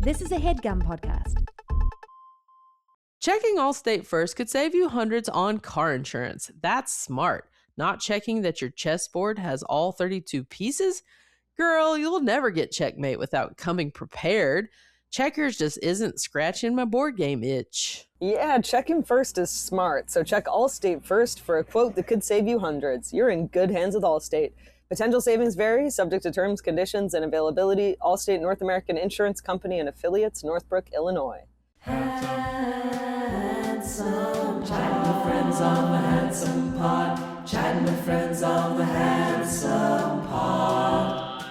This is a HeadGum podcast. Checking Allstate first could save you hundreds on car insurance. That's smart. Not checking that your chessboard has all 32 pieces? Girl, you'll never get checkmate without coming prepared. Checkers just isn't scratching my board game itch. Yeah, checking first is smart. So check Allstate first for a quote that could save you hundreds. You're in good hands with Allstate. Potential savings vary, subject to terms, conditions, and availability. Allstate North American Insurance Company and Affiliates, Northbrook, Illinois. Handsome, chatting with friends on the Handsome Pod. Chatting with friends on the Handsome Pod.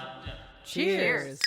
Cheers.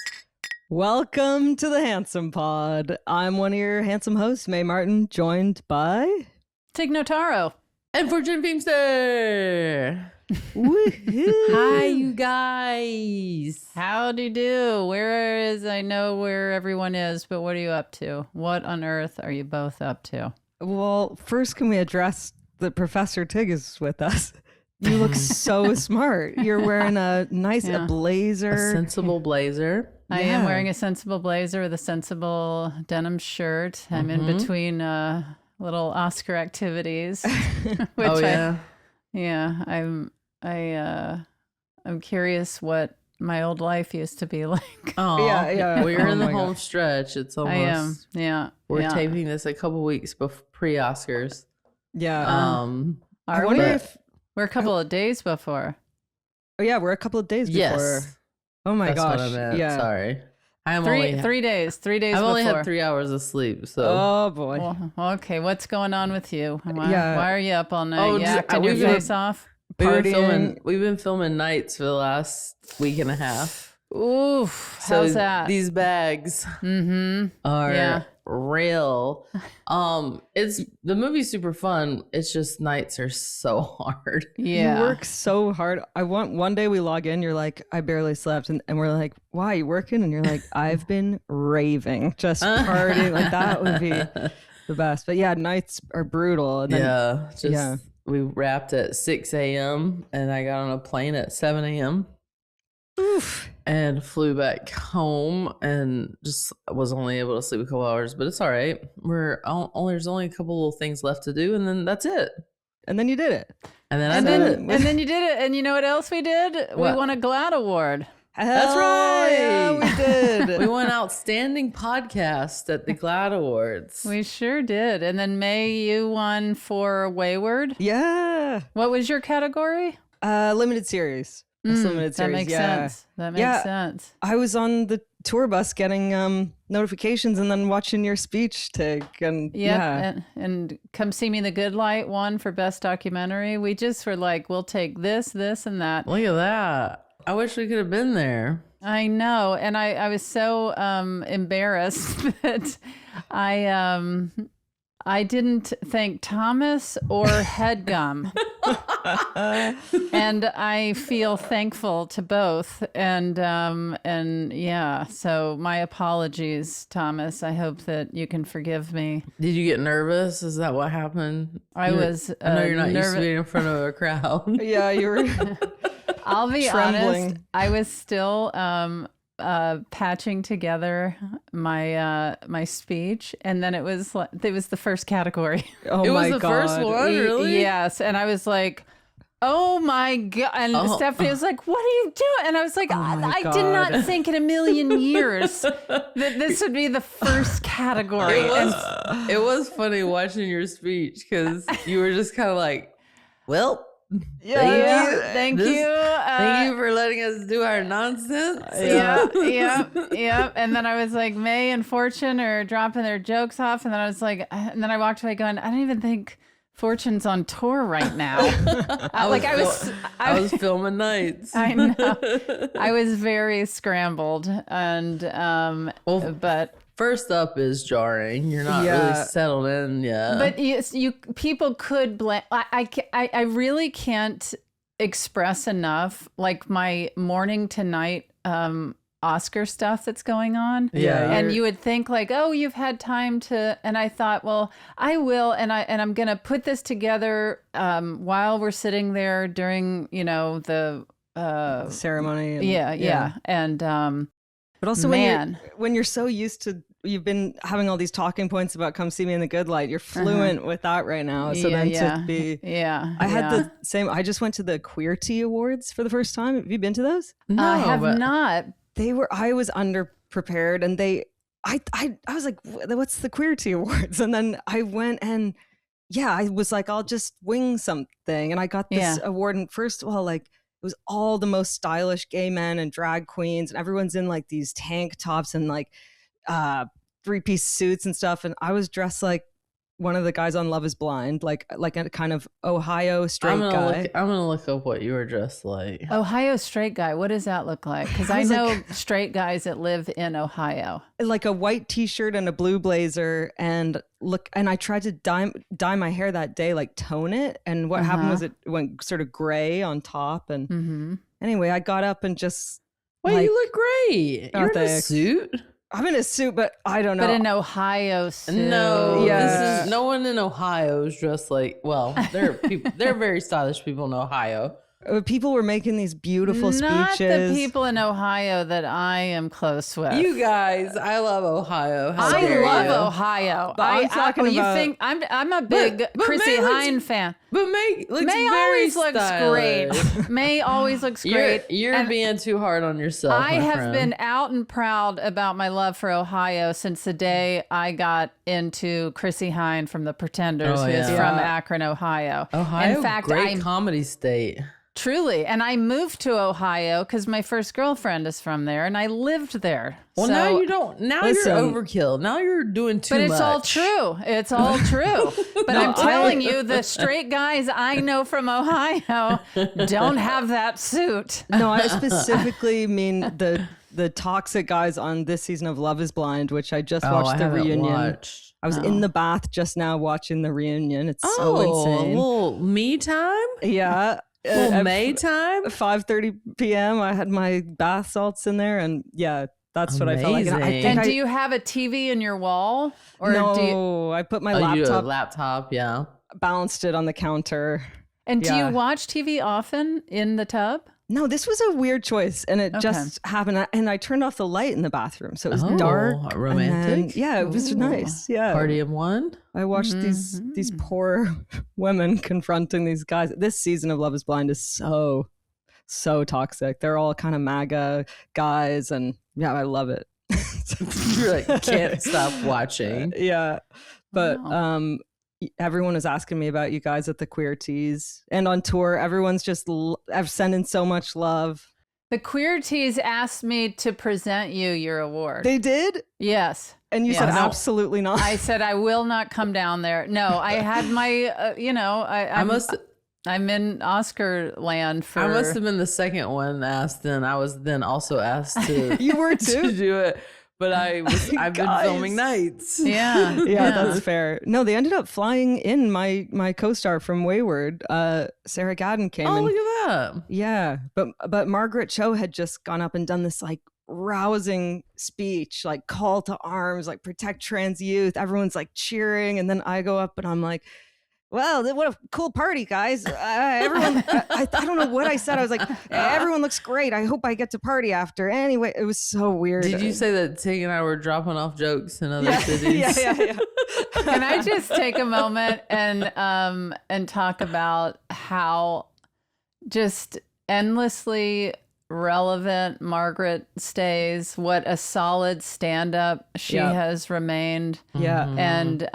Welcome to the Handsome Pod. I'm one of your handsome hosts, May Martin, joined by Tig Notaro. And Fortune Feimster. Woohoo! Hi, you guys. Howdy do. I know where everyone is, but what are you up to? What on earth are you both up to? Well, first, can we address that Professor Tig is with us? You look so smart. You're wearing a nice blazer. A sensible blazer. I am wearing a sensible blazer with a sensible denim shirt. I'm in between little Oscar activities. Which I'm curious what my old life used to be like. Oh, yeah. We're in the home stretch. It's almost. I am. Yeah. We're taping this a couple weeks pre-Oscars. Yeah. I wonder if we're a couple of days before. Oh yeah, we're a couple of days before. Yes. Oh my That's gosh. what I meant. Yeah. Sorry. I'm 3 days. 3 days I've before. only had 3 hours of sleep, so. Oh boy. Well, okay, what's going on with you? Why are you up all night? Oh, You acting your face off? We've been filming nights for the last week and a half. Oof. So how's that? These bags are real. The movie's super fun. It's just nights are so hard. Yeah. You work so hard. One day we log in, you're like, I barely slept. And we're like, why, you working? And you're like, I've been raving, just partying. Like that would be the best. But yeah, nights are brutal. And then, we wrapped at 6 a.m. and I got on a plane at 7 a.m. Oof. And flew back home and just was only able to sleep a couple hours, but it's all right. There's only a couple little things left to do, and then that's it. And then you did it. And then And then you did it. And you know what else we did? What? We won a GLAAD award. That's right. Yeah, we did. We won Outstanding Podcast at the GLAAD Awards. We sure did. And then May, you won for Wayward. Yeah. What was your category? Limited series. Limited That series. makes Yeah. sense. That makes sense. I was on the tour bus getting notifications and then watching your speech, Tig. And And Come See Me, The Good Light won for Best Documentary. We just were like, we'll take this, and that. Look at that. I wish we could have been there. I know. And I was so embarrassed that I didn't thank Thomas or HeadGum. And I feel thankful to both. And so my apologies, Thomas. I hope that you can forgive me. Did you get nervous? Is that what happened? I was I know you're not used to nervous. being in front of a crowd. yeah, you were. I'll be trembling. honest. I was still patching together my speech, and then it was the first category. Oh It was my the God. first one, really? Yes, and I was like, oh my God. And Stephanie was like, what are you doing? And I was like, I did not think in a million years that this would be the first category. It was funny watching your speech because you were just kind of like, well, Thank you. Thank you for letting us do our nonsense. Yeah. And then I was like, May and Fortune are dropping their jokes off. And then I was like, and then I walked away going, I don't even think Fortune's on tour right now. I was filming nights. I know. I was very scrambled. And, but first up is jarring. You're not really settled in yet. But you people could blame. I really can't express enough like my morning to night Oscar stuff that's going on. Yeah. And you would think like, oh, you've had time to, and I thought, well, I will, and I'm gonna put this together while we're sitting there during, the ceremony. And, yeah. And but also when you're so used to you've been having all these talking points about come see me in the good light. You're fluent with that right now. So to be, I had the same. I just went to the Queer Tea Awards for the first time. Have you been to those? No, I have not. I was underprepared, and I was like, what's the Queer Tea Awards? And then I went and I was like, I'll just wing something, and I got this award. And first of all, like, it was all the most stylish gay men and drag queens, and everyone's in like these tank tops and like 3-piece suits and stuff. And I was dressed like one of the guys on Love is Blind, like a kind of Ohio straight guy. I'm gonna look up what you were dressed like. Ohio straight guy. What does that look like? Because I know straight guys that live in Ohio. Like a white T-shirt and a blue blazer, and I tried to dye my hair that day, like tone it. And what happened was it went sort of gray on top. And anyway, I got up and just. Wait, you look great. You're in a suit. I'm in a suit, but I don't know. But in Ohio suit. No, no one in Ohio is dressed like. Well, there are people. They're very stylish people in Ohio. People were making these beautiful speeches. Not the people in Ohio that I am close with. You guys, I love Ohio. I love Ohio. But I'm talking about. You think I'm a big Chrissy Hine fan. But May looks May always looks great. May always looks great. You're being too hard on yourself. I have been out and proud about my love for Ohio since the day I got into Chrissy Hine from The Pretenders, who is from Akron, Ohio. Ohio, in fact, great comedy state. Truly. And I moved to Ohio because my first girlfriend is from there, and I lived there. Well, so, now you don't. Now you're overkill. Now you're doing too much. But it's all true. It's all true. But I'm telling you, the straight guys I know from Ohio don't have that suit. No, I specifically mean the toxic guys on this season of Love is Blind, which I just watched the reunion. I was in the bath just now watching the reunion. It's so insane. A little me time? Yeah. May time? 5:30 p.m. I had my bath salts in there, and that's what I felt like. And do you have a TV in your wall? Or no, I put my laptop, balanced it on the counter. And do you watch TV often in the tub? No, this was a weird choice, and it just happened. And I turned off the light in the bathroom, so it was dark, romantic. It was nice. Yeah, party of one. I watched these poor women confronting these guys. This season of Love is Blind is so toxic. They're all kind of MAGA guys, and I love it. You're like, can't stop watching. But everyone was asking me about you guys at the Queer Teas and on tour. Everyone's just sending so much love. The Queer Teas asked me to present you your award. They did? Yes. And you said absolutely not. I said I will not come down there. No, I had my, I'm in Oscar land for. I must have been the second one asked, and I was then also asked to. You were too? To do it. But I've been filming nights. Yeah, that's fair. No, they ended up flying in my co-star from Wayward, Sarah Gadden came. Oh, look at that. Yeah, but Margaret Cho had just gone up and done this like rousing speech, like call to arms, like protect trans youth. Everyone's like cheering, and then I go up and I'm like, well, what a cool party, guys. Everyone, I don't know what I said. I was like, everyone looks great. I hope I get to party after. Anyway, it was so weird. Did you say that Tig and I were dropping off jokes in other cities? Yeah. Can I just take a moment and talk about how just endlessly relevant Margaret stays, what a solid stand-up she has remained. And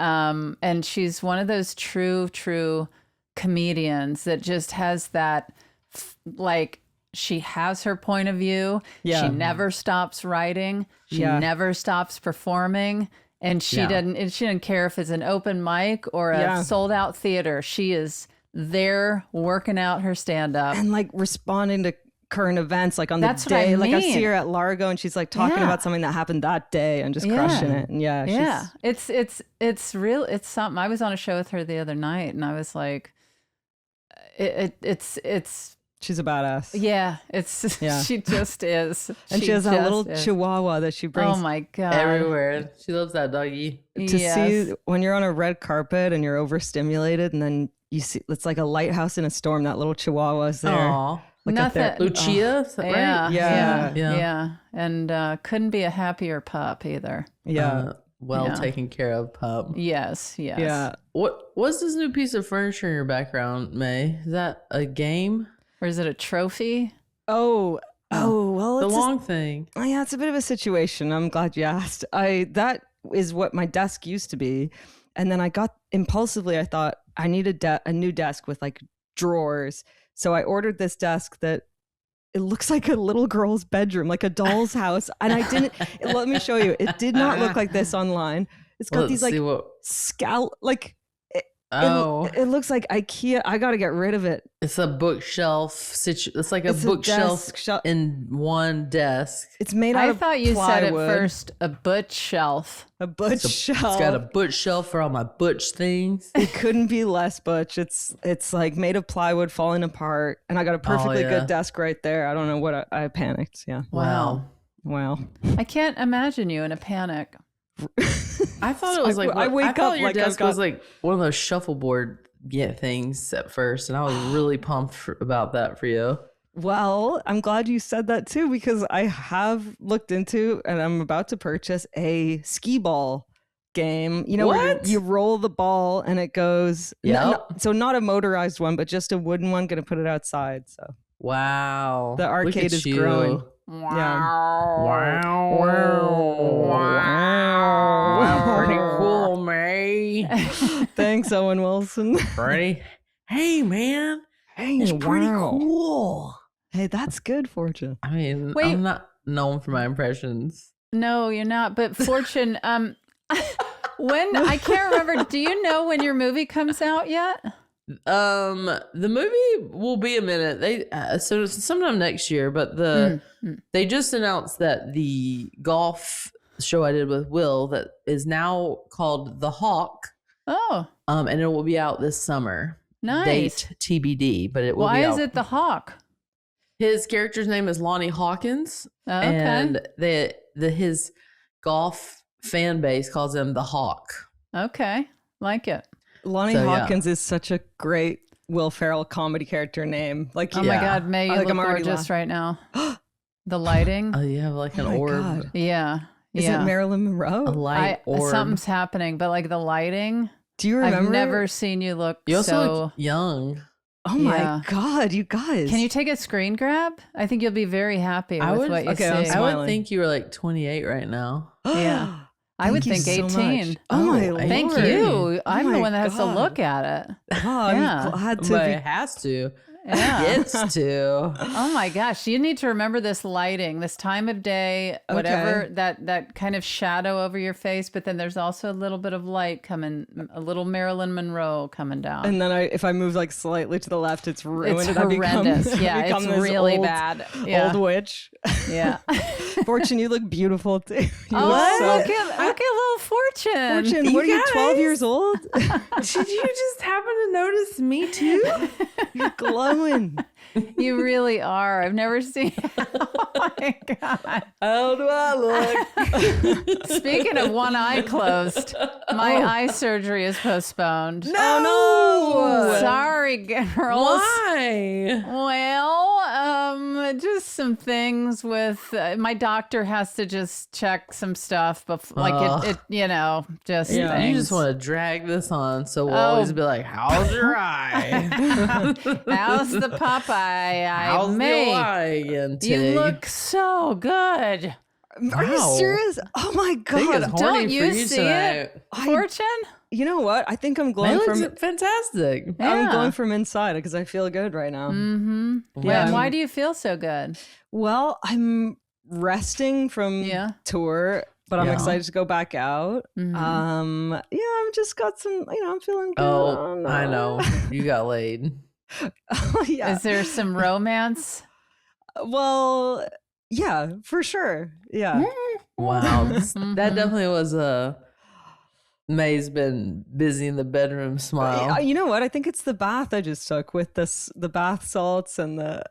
she's one of those true comedians that just has that like she has her point of view. She never stops writing. She never stops performing. And she doesn't care if it's an open mic or a sold out theater. She is there working out her stand-up. And like responding to current events, like on the day. Like I see her at Largo and she's like talking about something that happened that day and just crushing it. And it's real. It's something. I was on a show with her the other night and I was like, it's she's a badass. She just is. And she has that little chihuahua that she brings. Oh my God. Everywhere. She loves that doggy. To see when you're on a red carpet and you're overstimulated and then you see it's like a lighthouse in a storm, that little chihuahua is there. Aww. Nothing. Lucia, right? Yeah. And couldn't be a happier pup either. Yeah. Taken care of pup. Yes. Yeah. What's this new piece of furniture in your background, May? Is that a game? Or is it a trophy? Well, The it's long thing. yeah, it's a bit of a situation. I'm glad you asked. That is what my desk used to be, and then I got impulsively. I thought I need a new desk with like drawers, so I ordered this desk that it looks like a little girl's bedroom, like a doll's house, and I didn't. Let me show you. It did not look like this online. It's got these like it looks like IKEA. I got to get rid of it. It's a bookshelf. It's like a bookshelf in one desk. It's made out of I thought you plywood. said at first a butch shelf. A butch shelf. It's got a butch shelf for all my butch things. It couldn't be less butch. It's like made of plywood falling apart, and I got a perfectly good desk right there. I don't know what I panicked. Yeah. Wow. I can't imagine you in a panic. I thought it was like I wake thought up your like desk was like one of those shuffleboard things at first, and I was really pumped about that for you. Well, I'm glad you said that too, because I have looked into and I'm about to purchase a skee ball game. You know, where you roll the ball and it goes. Yeah. So not a motorized one, but just a wooden one. Going to put it outside. So wow, the arcade is growing. Wow. Pretty cool, May. Thanks, Owen Wilson. Ready? Hey, man. Hey, it's pretty cool. Hey, that's good, Fortune. I mean, Wait. I'm not known for my impressions. No, you're not. But Fortune, when I can't remember, do you know when your movie comes out yet? The movie will be a minute. They so sometime next year, but they just announced that the golf show I did with Will that is now called The Hawk. Oh. And it will be out this summer. Nice. Date TBD, but it will Why be out. is it The Hawk? His character's name is Lonnie Hawkins. Oh, okay. And his golf fan base calls him The Hawk. Okay. Like it. Lonnie Hawkins is such a great Will Ferrell comedy character name. Like, oh my God, May, you look gorgeous right now. The lighting. Oh, you have like an orb. God. Yeah. Is it Marilyn Monroe? A light orb. Something's happening, but like the lighting. Do you remember? I've never seen you look You also so look young. Oh my God, you guys. Can you take a screen grab? I think you'll be very happy with what you see. I would think you were like 28 right now. Yeah. I would think 18. Oh my Lord. Thank you. I'm the one that has to God. look at it. Oh, I'm glad to But be. it has to. Yeah. Gets to. Oh my gosh. You need to remember this lighting, this time of day, whatever, that kind of shadow over your face, but then there's also a little bit of light coming, a little Marilyn Monroe coming down. And then if I move like slightly to the left, it's ruined. It's I horrendous. become It's this really bad. Yeah. Old witch. Yeah. Fortune, you look beautiful too. You Look at little Fortune. Fortune, what are you, 12 years old? Did you just happen to notice me too? You're glowing. You really are. I've never seen. Oh my God. How do I look? Speaking of one eye closed, my eye surgery is postponed. No. Sorry, girls. Why? Well, just some things with my doctor has to just check some stuff, but like it, just You things. just want to drag this on, so we'll always be like, "How's your eye? How's the Popeye eye? How's the May? eye again, You Tig?" look so good. Are you serious? Oh my Tig is God. horny Don't for you see tonight. it, Fortune? You know what? I think I'm May glowing looks from. fantastic. I'm glowing from inside because I feel good right now. Mm-hmm. Yeah. And why do you feel so good? Well, I'm resting from tour, but I'm excited to go back out. Mhm. I'm just got some. I'm feeling good. Oh, I know. You got laid. Yeah. Is there some romance? Well, yeah, for sure. Yeah. Wow, that definitely was a. May's been busy in the bedroom smile. You know what? I think it's the bath I just took with the bath salts and the.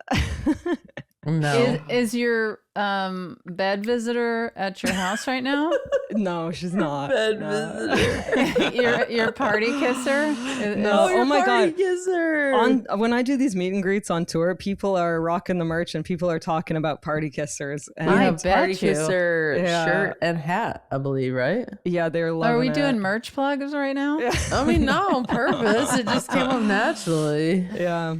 No. Is your bed visitor at your house right now? No, she's not. Bed No. visitor. your party kisser? No, your oh my party God. kisser. When I do these meet and greets on tour, people are rocking the merch and people are talking about party kissers. And We I have bet party you. kisser Yeah. shirt and hat, I believe, right? yeah, they're loving Are we it. doing merch plugs right now? I mean, not on purpose. It just came up naturally. Yeah.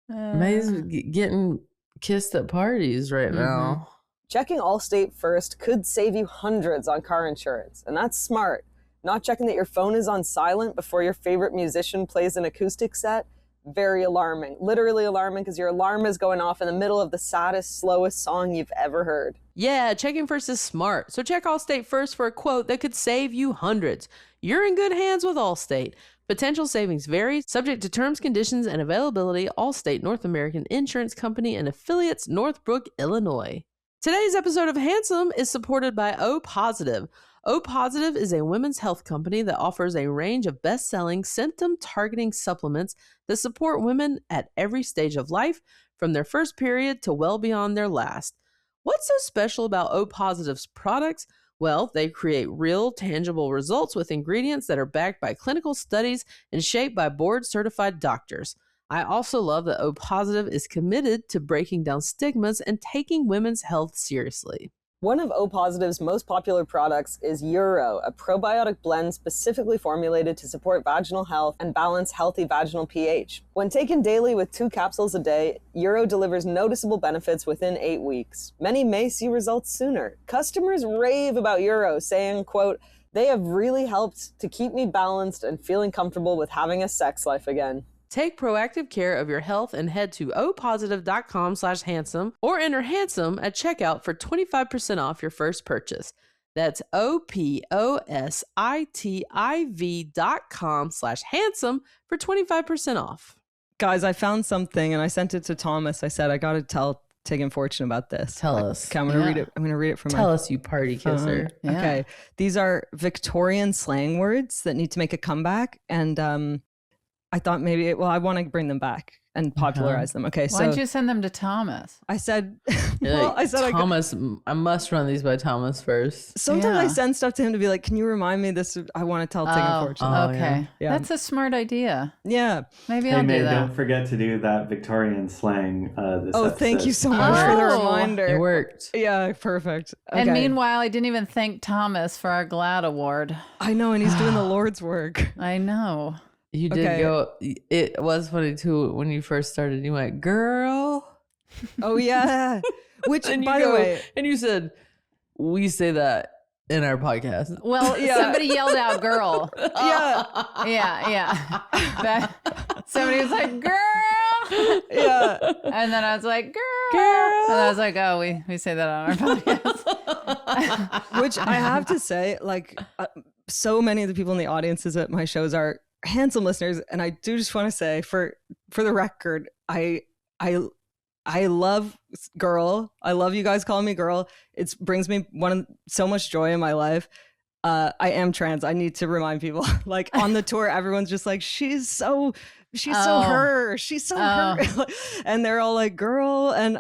May's getting kissed at parties right now. Checking Allstate first could save you hundreds on car insurance, and that's smart. Not checking that your phone is on silent before your favorite musician plays an acoustic set, very alarming. Literally alarming, because your alarm is going off in the middle of the saddest, slowest song you've ever heard. Yeah, checking first is smart. So check Allstate first for a quote that could save you hundreds. You're in good hands with Allstate. Potential savings vary, subject to terms, conditions, and availability. Allstate North American Insurance Company and affiliates, Northbrook, Illinois. Today's episode of Handsome is supported by O Positive. O Positive is a women's health company that offers a range of best-selling symptom-targeting supplements that support women at every stage of life, from their first period to well beyond their last. What's so special about O Positive's products? Well, they create real, tangible results with ingredients that are backed by clinical studies and shaped by board-certified doctors. I also love that O Positive is committed to breaking down stigmas and taking women's health seriously. One of O Positive's most popular products is Euro, a probiotic blend specifically formulated to support vaginal health and balance healthy vaginal pH. When taken daily with 2 capsules a day, Euro delivers noticeable benefits within 8 weeks. Many may see results sooner. Customers rave about Euro, saying, quote, "They have really helped to keep me balanced and feeling comfortable with having a sex life again." Take proactive care of your health and head to opositive.com/handsome or enter handsome at checkout for 25% off your first purchase. That's opositive.com/handsome for 25% off. Guys, I found something and I sent it to Thomas. I said, I got to tell Tig and Fortune about this. Tell us. Okay, I'm going to read it. I'm going to read it from Tell my us, you party kisser. Yeah. Okay. These are Victorian slang words that need to make a comeback. And I thought maybe, I want to bring them back and popularize them. Okay. Why'd So you send them to Thomas? I said, You're like, I said, Thomas, I must run these by Thomas first. sometimes I Yeah. send stuff to him to be like, can you remind me this? I want to tell Tig and Fortune. Okay. Yeah. That's a smart idea. Yeah. Maybe Hey, I'll May, do that. don't forget to do that Victorian slang this Oh, episode. thank you so much for the Oh. reminder. It worked. Yeah, perfect. And Okay. meanwhile, I didn't even thank Thomas for our GLAAD award. I know, and he's doing the Lord's work. I know. You did Okay. go. It was funny too when you first started. You went, "Girl," Oh yeah. Which, and you by the go, way, and you said, "We say that in our podcast." Well, Yeah. somebody yelled out "girl." yeah, Yeah. Somebody was like "girl," yeah. and then I was like "girl," Girl. and I was like, "Oh, we say that on our podcast." Which I have to say, like, so many of the people in the audiences at my shows are handsome listeners, and I do just want to say, for the record, I love girl. I love you guys calling me girl. It brings me so much joy in my life. I am trans. I need to remind people. Like on the tour, everyone's just like, she's so her. She's so her. And they're all like, girl. And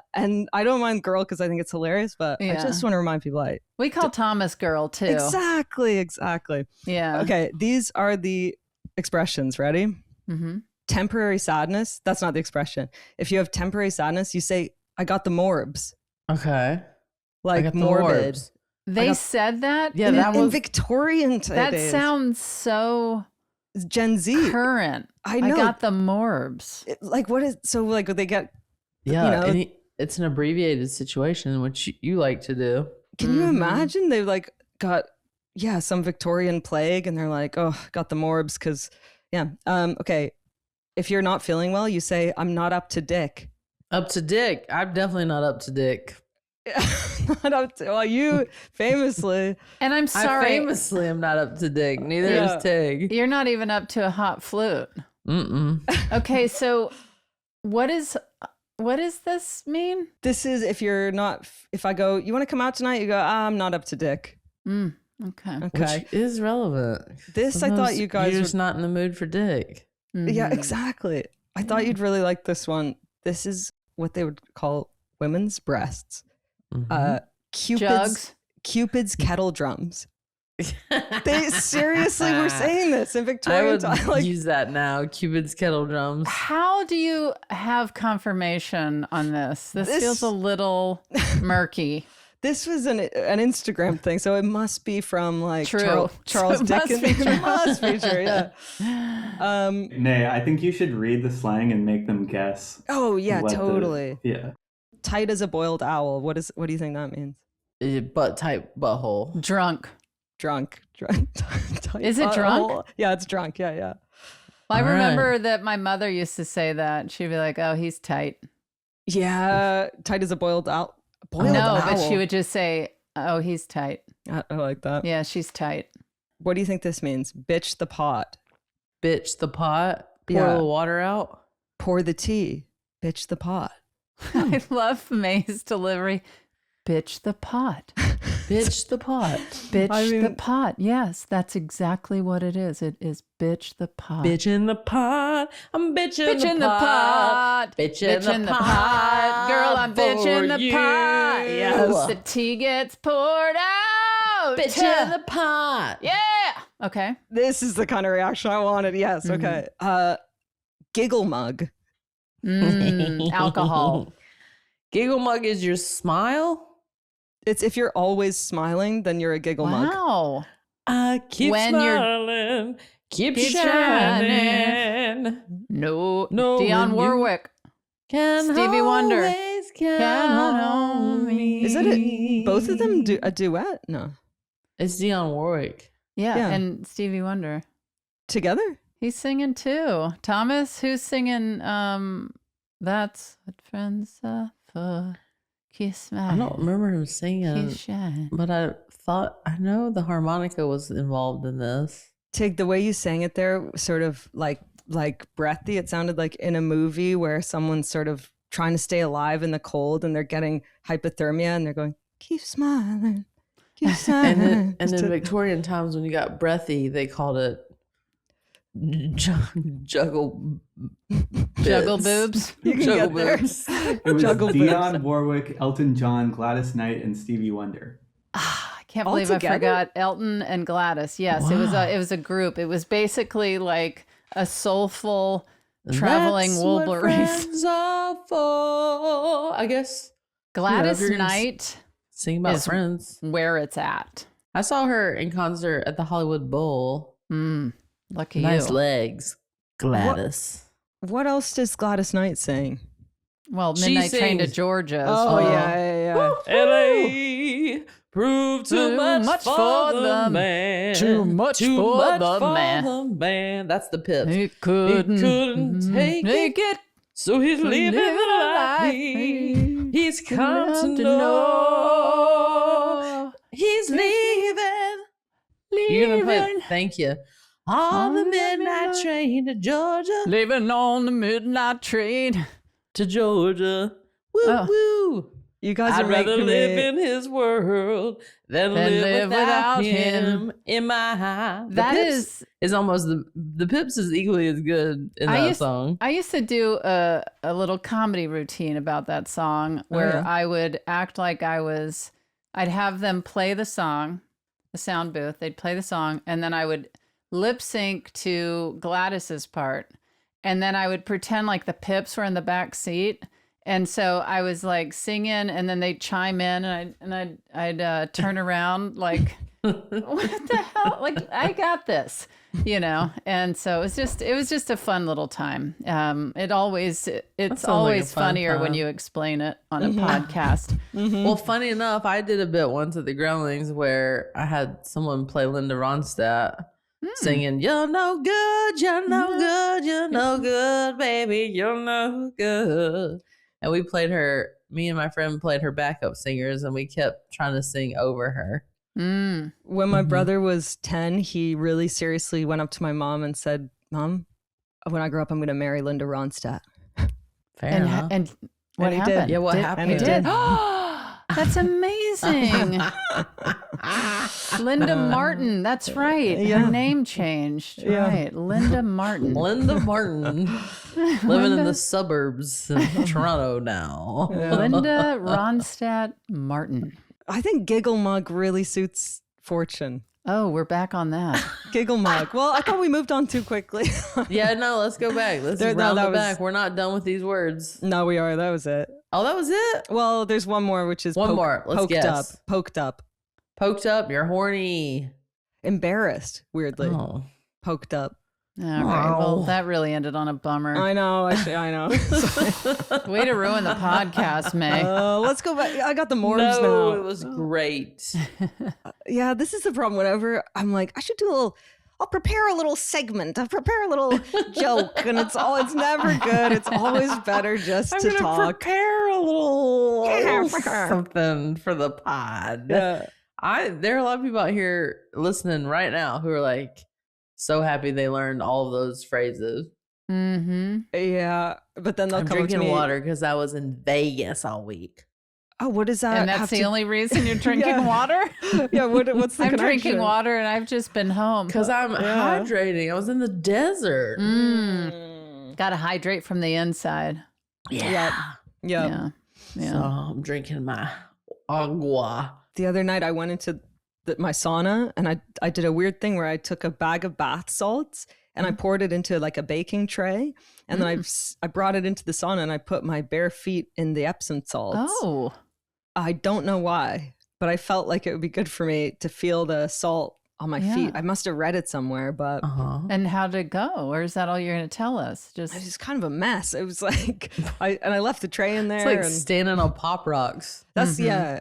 I don't mind girl because I think it's hilarious, but I Yeah. just want to remind people We call Thomas "girl" too. Exactly. Yeah. Okay. These are the expressions. Ready? Mm-hmm. Temporary sadness. That's not the expression. If you have temporary sadness, you say, I got the morbs. Okay. I Like got the morbid. morbs. They got- said that. Yeah, in, that in was Victorian That days. sounds so Gen Z. current. I know. got the morbs. Like what is so like they get yeah. you know- and it's an abbreviated situation, which you like to do. can you Mhm. imagine they like got some Victorian plague and they're like, oh, got the morbs because okay. If you're not feeling well, you say, I'm not up to dick. Up to dick. I'm definitely not up to dick. Not up to, well, you famously. And I'm I sorry, famously am not up to dick. Neither Yeah. is Tig. you're not even up to a hot flute. Mm-mm. Okay, so what is this mean? This is if I go, you want to come out tonight? You go, I'm not up to dick. Okay. Okay. Which is relevant. This, I thought Sometimes you guys You're would- just not in the mood for dick. Yeah, Mhm. exactly. I thought you'd really like this one. This is what they would call women's breasts. Cupid's Jugs. Cupid's kettle drums. They seriously were saying this in I Victorian would time. Like, use that now. Cupid's kettle drums. How do you have confirmation on this? This feels a little murky. this was an Instagram thing, so it must be from like True. Charles So it must Dickens. be true. It must be true, yeah. Nay, I think you should read the slang and make them guess. Oh yeah, what the- totally. Yeah. Tight as a boiled owl. What do you think that means? Butt type butthole. Drunk. Drunk. Tight Is it drunk? butthole. Yeah, it's drunk. Yeah. Well, I All right. remember that my mother used to say that. She'd be like, "Oh, he's tight." Yeah, tight as a boiled owl. Boiled No, owl. but she would just say, "Oh, he's tight." I like that. Yeah, she's tight. What do you think this means? Bitch the pot. Bitch the pot. Pour Yeah. the water out. Pour the tea. Bitch the pot. I love May's delivery. Bitch the pot. Bitch the pot. Bitch I the mean- pot. Yes, that's exactly what it is. It is bitch the pot. Bitch in the pot. I'm bitching Bitch in the pot. Bitch in the pot. pot. Girl, I'm bitch in the for pot. you. Yes. The tea gets poured out. Bitch in the pot. Yeah. Okay. This is the kind of reaction I wanted. Yes. Mm-hmm. Okay. Giggle mug. Alcohol. Giggle mug is your smile. It's if you're always smiling, then you're a giggle mug. Wow. I keep When you're- smiling. Keep Keep shining. No. No, Dionne when you- Warwick. Can Stevie Wonder. always count on me. Is it both of them do a duet? No. It's Dionne Warwick. Yeah. Yeah. And Stevie Wonder. Together? He's singing too. Thomas, who's singing That's What Friends Are For. Kiss my I don't remember him singing, Kiss shine. but I know the harmonica was involved in this. Tig, the way you sang it there, sort of like breathy. It sounded like in a movie where someone's sort of trying to stay alive in the cold and they're getting hypothermia and they're going, keep smiling, keep smiling. And in Victorian times, when you got breathy, they called it juggle Juggle bits. boobs. You can Juggle get there. boobs. It was Juggle Dionne Warwick, Elton John, Gladys Knight, and Stevie Wonder. I can't All believe I together? forgot Elton and Gladys. Yes, it was a group. It was basically like a soulful traveling That's what Woolworths. friends are for. I guess Gladys if you're gonna Knight, sing about is- friends. where it's at. I saw her in concert at the Hollywood Bowl. Lucky Nice you. legs, Gladys. What else does Gladys Knight sing? Well, She Midnight Train to sings- Georgia. as Oh, well. yeah. LA proved too much for the man. Too much for the man. the man. That's the Pips. He couldn't take it. So he's living living a a life life he's come come to to know. He's leaving. You're gonna play. Leaving. Thank you. On the midnight train to Georgia. Living on the midnight train. To Georgia. Woo Oh. woo. You guys I'd are rather making live me... in his world than live without him in my heart. The That Pips is almost the Pips is equally as good in that song. I used to do a little comedy routine about that song where yeah. I would act like I'd have them play the song, the sound booth, they'd play the song, and then I would lip sync to Gladys's part. And then I would pretend like the Pips were in the back seat. And so I was like singing, and then they'd chime in, and I'd turn around like, what the hell? Like, I got this, you know? And so it was just a fun little time. It's sounds like a always fun funnier when time. you explain it on a podcast. Well, funny enough, I did a bit once at the Gremlings where I had someone play Linda Ronstadt singing, "You're no good, you're no good, you're no good, baby, you're no good." And we played her, me and my friend played her backup singers, and we kept trying to sing over her. Mm. When my brother was 10, he really seriously went up to my mom and said, "Mom, when I grow up, I'm going to marry Linda Ronstadt." Fair And, enough. and what he did. happened? Yeah, what Did- happened? And he Did? did. That's amazing. Linda Martin. That's right. Yeah. Her name changed. Yeah. Right. Linda Martin. Linda Martin. living in the suburbs of Toronto now. Linda Ronstadt Martin. I think Giggle Mug really suits Fortune. Oh, we're back on that. Giggle Mug. Well, I thought we moved on too quickly. Yeah, no, let's go back. Let's round it back. We're not done with these words. No, we are. That was it. Oh, that was it? Well, there's one more, which is One more. Let's poked guess. up. Poked up. Poked up. You're horny. Embarrassed, weirdly. Oh. Poked up. All right. Well, that really ended on a bummer. I know. I know. Way to ruin the podcast, May. Let's go back. I got the Morbs No, now. it was great. Yeah, this is the problem. Whenever I'm like, I should do I'll prepare a little segment. I'll prepare a little joke, and it's never good. It's always better just I'm to gonna talk. prepare a little something for the pod. Yeah. There are a lot of people out here listening right now who are like so happy they learned all of those phrases. Mm-hmm. Yeah, but then they'll I'm come up to drinking me. water because I was in Vegas all week. Oh, what is that? And that's the only reason you're drinking water? Yeah, what's the I'm connection? drinking water and I've just been home. Because I'm hydrating. I was in the desert. Got to hydrate from the inside. Yeah. Yeah. So I'm drinking my agua. The other night I went into my sauna and I did a weird thing where I took a bag of bath salts and I poured it into like a baking tray, and then I brought it into the sauna and I put my bare feet in the Epsom salts. Oh. I don't know why, but I felt like it would be good for me to feel the salt on my feet. I must have read it somewhere, but And how'd it go? Or is that all you're going to tell us? it was just kind of a mess. It was like I left the tray in there. It's like and standing on Pop Rocks. that's yeah.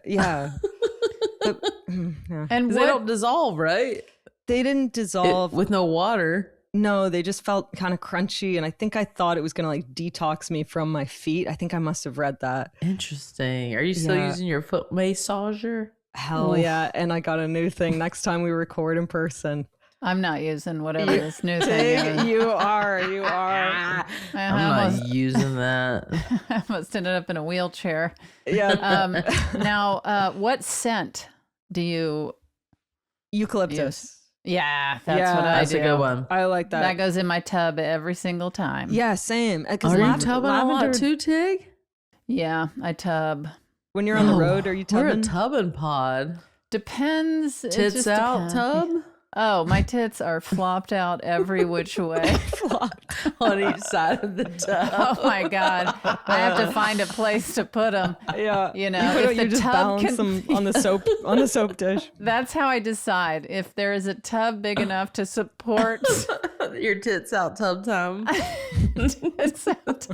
But, And They don't dissolve, right? they didn't dissolve. With no water. No, they just felt kind of crunchy, and I think I thought it was gonna like detox me from my feet. I think I must have read that. Interesting. Are you still Yeah. using your foot massager? Hell yeah! And I got a new thing next time we record in person. I'm not using whatever this new thing is. You are. I I'm not using that. almost ended up in a wheelchair. Yeah. Now, what scent do you Eucalyptus. use? Yeah, that's Yeah, what I That's do. a good one. I like that. That goes in my tub every single time. Yeah, same. Are you tubbing a lot too, Tig? Yeah, I tub. When you're on the road, are you We're a tubbing? tubbing pod. Depends. It Tits just out depends. tub Oh, my tits are flopped out every which way. on each side of the tub. Oh my God. I have to find a place to put them. Yeah. You know, you, if you the just tub balance can- them on the soap dish. That's how I decide if there is a tub big enough to support Your tits out tub time. tits out.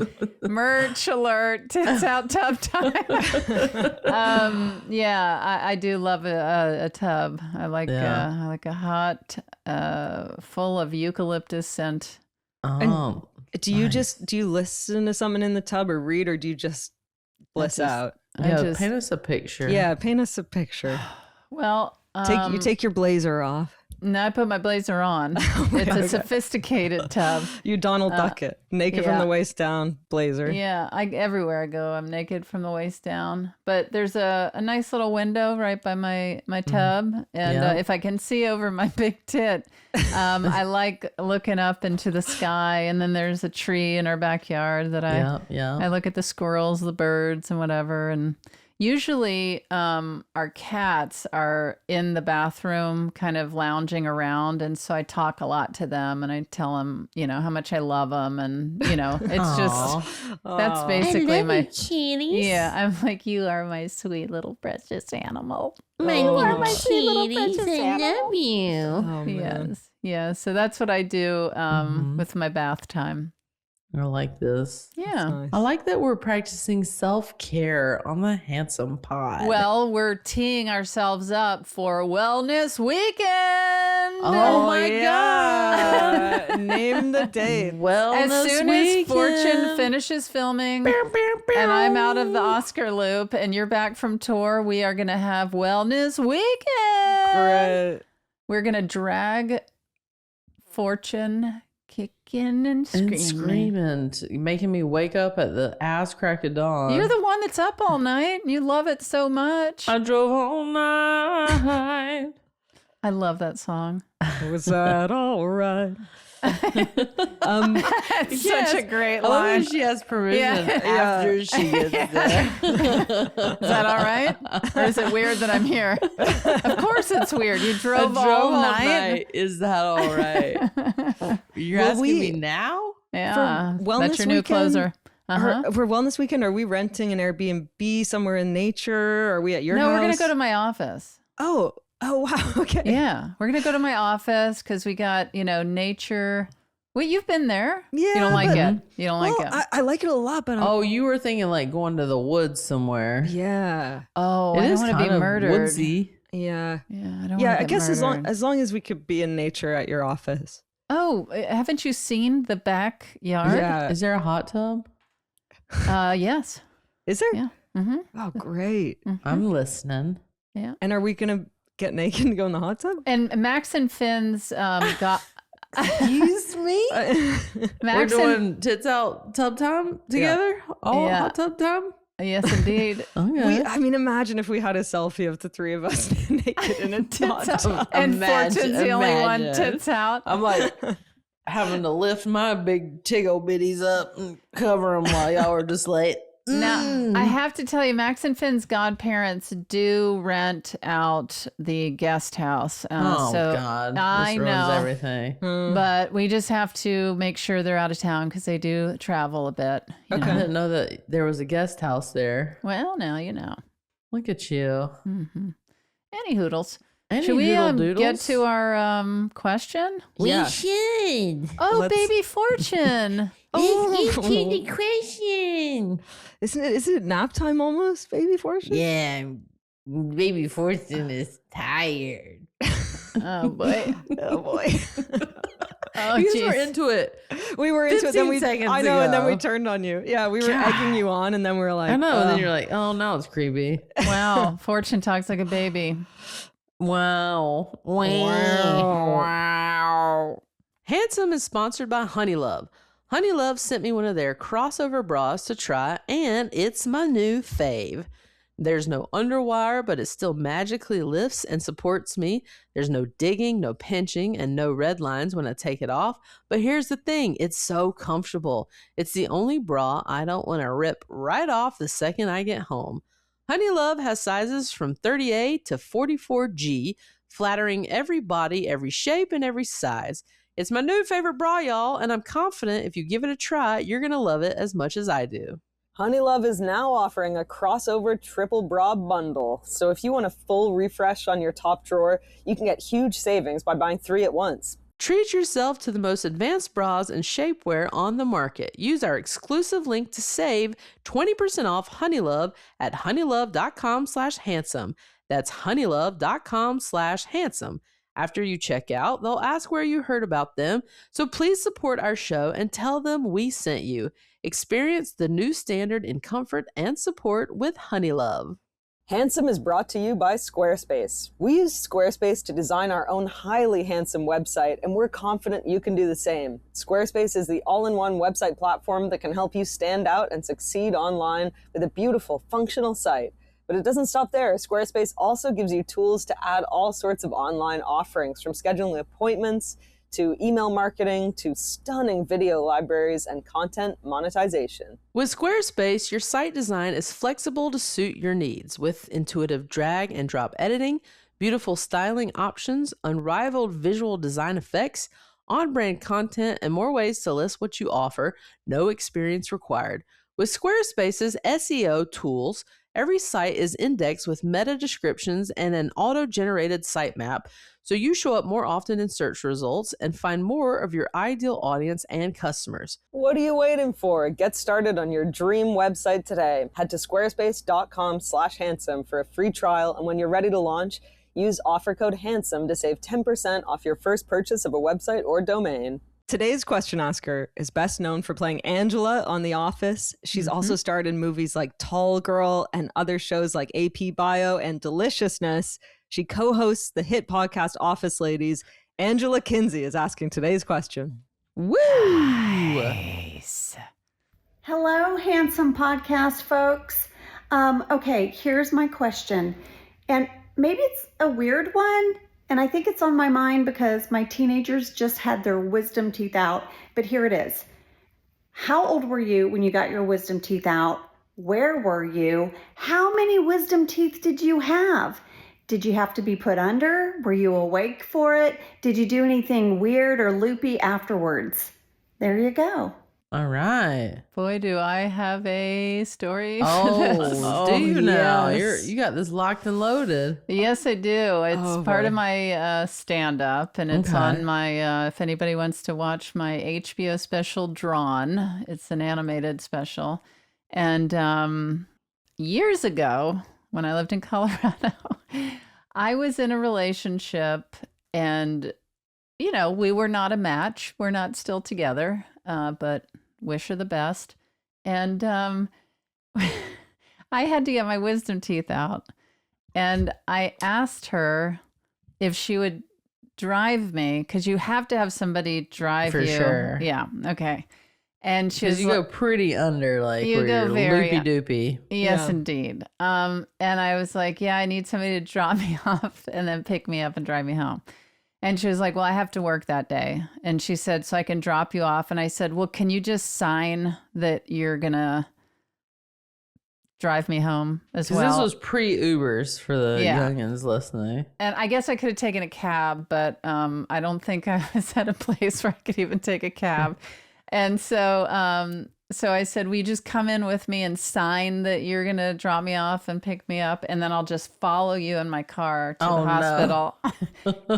Merch alert, tits out tub time. Yeah, I do love a tub. I like a hot, full of eucalyptus scent. Oh, Do you listen to something in the tub or read, or do you just bliss out? yeah. Paint us a picture. Yeah, paint us a picture. Well, You take your blazer off. no, I put my blazer on. It's a sophisticated tub. You Donald Duck it, naked from yeah. the waist down, blazer. Yeah, everywhere I go, I'm naked from the waist down. But there's a nice little window right by my tub, and Yeah. if I can see over my big tit, I like looking up into the sky. And then there's a tree in our backyard that I look at the squirrels, the birds, and whatever. And usually, our cats are in the bathroom, kind of lounging around, and so I talk a lot to them, and I tell them, how much I love them, and it's just that's basically my kitties. yeah. I'm like, you are my sweet little precious animal. My little kitties. I love you. Oh, man. Yes, yeah. So that's what I do with my bath time. I like this. Yeah. Nice. I like that we're practicing self-care on the Handsome Pod. Well, we're teeing ourselves up for Wellness Weekend. Oh my God. Name the date. Wellness As soon Weekend. as Fortune finishes filming and I'm out of the Oscar loop and you're back from tour, we are going to have Wellness Weekend. Great. We're going to drag Fortune kicking and screaming. Making me wake up at the ass crack of dawn. You're the one that's up all night. You love it so much. I drove all night. I love that song. Was that all right? It's such a great I love line. that she has permission Yeah. after she gets there. Is that all right? Or is it weird that I'm here? Of course it's weird. You drove all night. Is that all right? You're asking me now? Yeah. For wellness That's your new weekend, closer. Uh-huh. For wellness weekend, are we renting an Airbnb somewhere in nature? Are we at your house? No, we're going to go to my office. Oh, wow. Okay. Yeah. We're going to go to my office because we got, nature. Wait, you've been there? Yeah, You don't like but- it? You don't like Well, it? I like it a lot, but Oh, you were thinking like going to the woods somewhere. yeah. Oh, It I don't is want to be kind of murdered. woodsy. Yeah. Yeah, I don't Yeah, want I to guess murdered. as long as we could be in nature at your office. Oh, haven't you seen the backyard? Yeah. Is there a hot tub? Yes. Is there? Yeah. Mm-hmm. Oh, great. I'm listening. Yeah. And are we going to get naked and go in the hot tub? And Max and Finn's got. Excuse me? We're Max and doing tits out tub time together? Oh, Yeah. hot tub time? yes, indeed. Okay. Imagine if we had a selfie of the three of us naked in a hot tub. And Imagine- Fortune's the only one imagine. tits out. I'm like having to lift my big tiggle bitties up and cover them while y'all are just like, Now, I have to tell you, Max and Finn's godparents do rent out the guest house. oh so God, I this ruins know. everything. But we just have to make sure they're out of town because they do travel a bit. you I know. didn't know that there was a guest house there. Well, now you know. Look at you. Any hoodles. Any Should we doodle get doodles? to our question? We Yeah. should. Oh, Let's- baby Fortune. Let's get to the question. Isn't it nap time almost, baby Fortune? Yeah, baby Fortune is tired. Oh, boy. Oh boy. Oh, You guys were jeez. into it. We were into it, 15 then seconds I know, and then we ago. turned on you. Yeah, we were egging you on, and then we were like, I know. And then you're like, oh, now it's creepy. Wow. Fortune talks like a baby. Wow. Handsome is sponsored by Honeylove. Honeylove sent me one of their crossover bras to try, and it's my new fave. There's no underwire, but it still magically lifts and supports me. There's no digging, no pinching, and no red lines when I take it off. But here's the thing, it's so comfortable. It's the only bra I don't want to rip right off the second I get home. Honeylove has sizes from 30A to 44G, flattering every body, every shape, and every size. It's my new favorite bra, y'all, and I'm confident if you give it a try, you're going to love it as much as I do. Honeylove is now offering a crossover triple bra bundle. So if you want a full refresh on your top drawer, you can get huge savings by buying 3 at once. Treat yourself to the most advanced bras and shapewear on the market. Use our exclusive link to save 20% off Honeylove at honeylove.com/handsome. That's honeylove.com/handsome. After you check out, they'll ask where you heard about them. So please support our show and tell them we sent you. Experience the new standard in comfort and support with Honeylove. Handsome is brought to you by Squarespace. We use Squarespace to design our own highly handsome website, and we're confident you can do the same. Squarespace is the all-in-one website platform that can help you stand out and succeed online with a beautiful, functional site. But it doesn't stop there. Squarespace also gives you tools to add all sorts of online offerings, from scheduling appointments to email marketing to stunning video libraries and content monetization. With Squarespace, your site design is flexible to suit your needs with intuitive drag and drop editing, beautiful styling options, unrivaled visual design effects, on-brand content, and more ways to list what you offer. No experience required. With Squarespace's SEO tools, every site is indexed with meta descriptions and an auto-generated sitemap, so you show up more often in search results and find more of your ideal audience and customers. What are you waiting for? Get started on your dream website today. Head to squarespace.com/handsome for a free trial, and when you're ready to launch, use offer code HANDSOME to save 10% off your first purchase of a website or domain. Today's question asker is best known for playing Angela on The Office. She's also starred in movies like Tall Girl and other shows like AP Bio and Deliciousness. She co-hosts the hit podcast Office Ladies. Angela Kinsey is asking today's question. Woo! Nice. Hello, handsome podcast folks. Okay, here's my question. And maybe it's a weird one, And I think it's on my mind because my teenagers just had their wisdom teeth out. But here it is. How old were you when you got your wisdom teeth out? Where were you? How many wisdom teeth did you have? Did you have to be put under? Were you awake for it? Did you do anything weird or loopy afterwards? There you go. All right. Boy, do I have a story. For Oh, this. do you now? yes. You got this locked and loaded. Yes, I do. It's part boy. of my stand-up, and it's Okay. on my, if anybody wants to watch my HBO special, Drawn. It's an animated special. And years ago, when I lived in Colorado, I was in a relationship, and, you know, we were not a match. We're not still together, but wish her the best. And I had to get my wisdom teeth out. And I asked her if she would drive me, because you have to have somebody drive For you. sure. Yeah. Okay. And she Because was you go pretty under, like, You where go you're very- loopy-doopy. yes, Yeah. indeed. And I was like, yeah, I need somebody to drop me off and then pick me up and drive me home. And she was like, well, I have to work that day. And she said, so I can drop you off. And I said, well, can you just sign that you're going to drive me home as Because well? this was pre-Ubers for the Yeah. youngins listening. And I guess I could have taken a cab, but I don't think I was at a place where I could even take a cab. And so so I said, will you just come in with me and sign that you're going to drop me off and pick me up? And then I'll just follow you in my car to Oh, the no. hospital.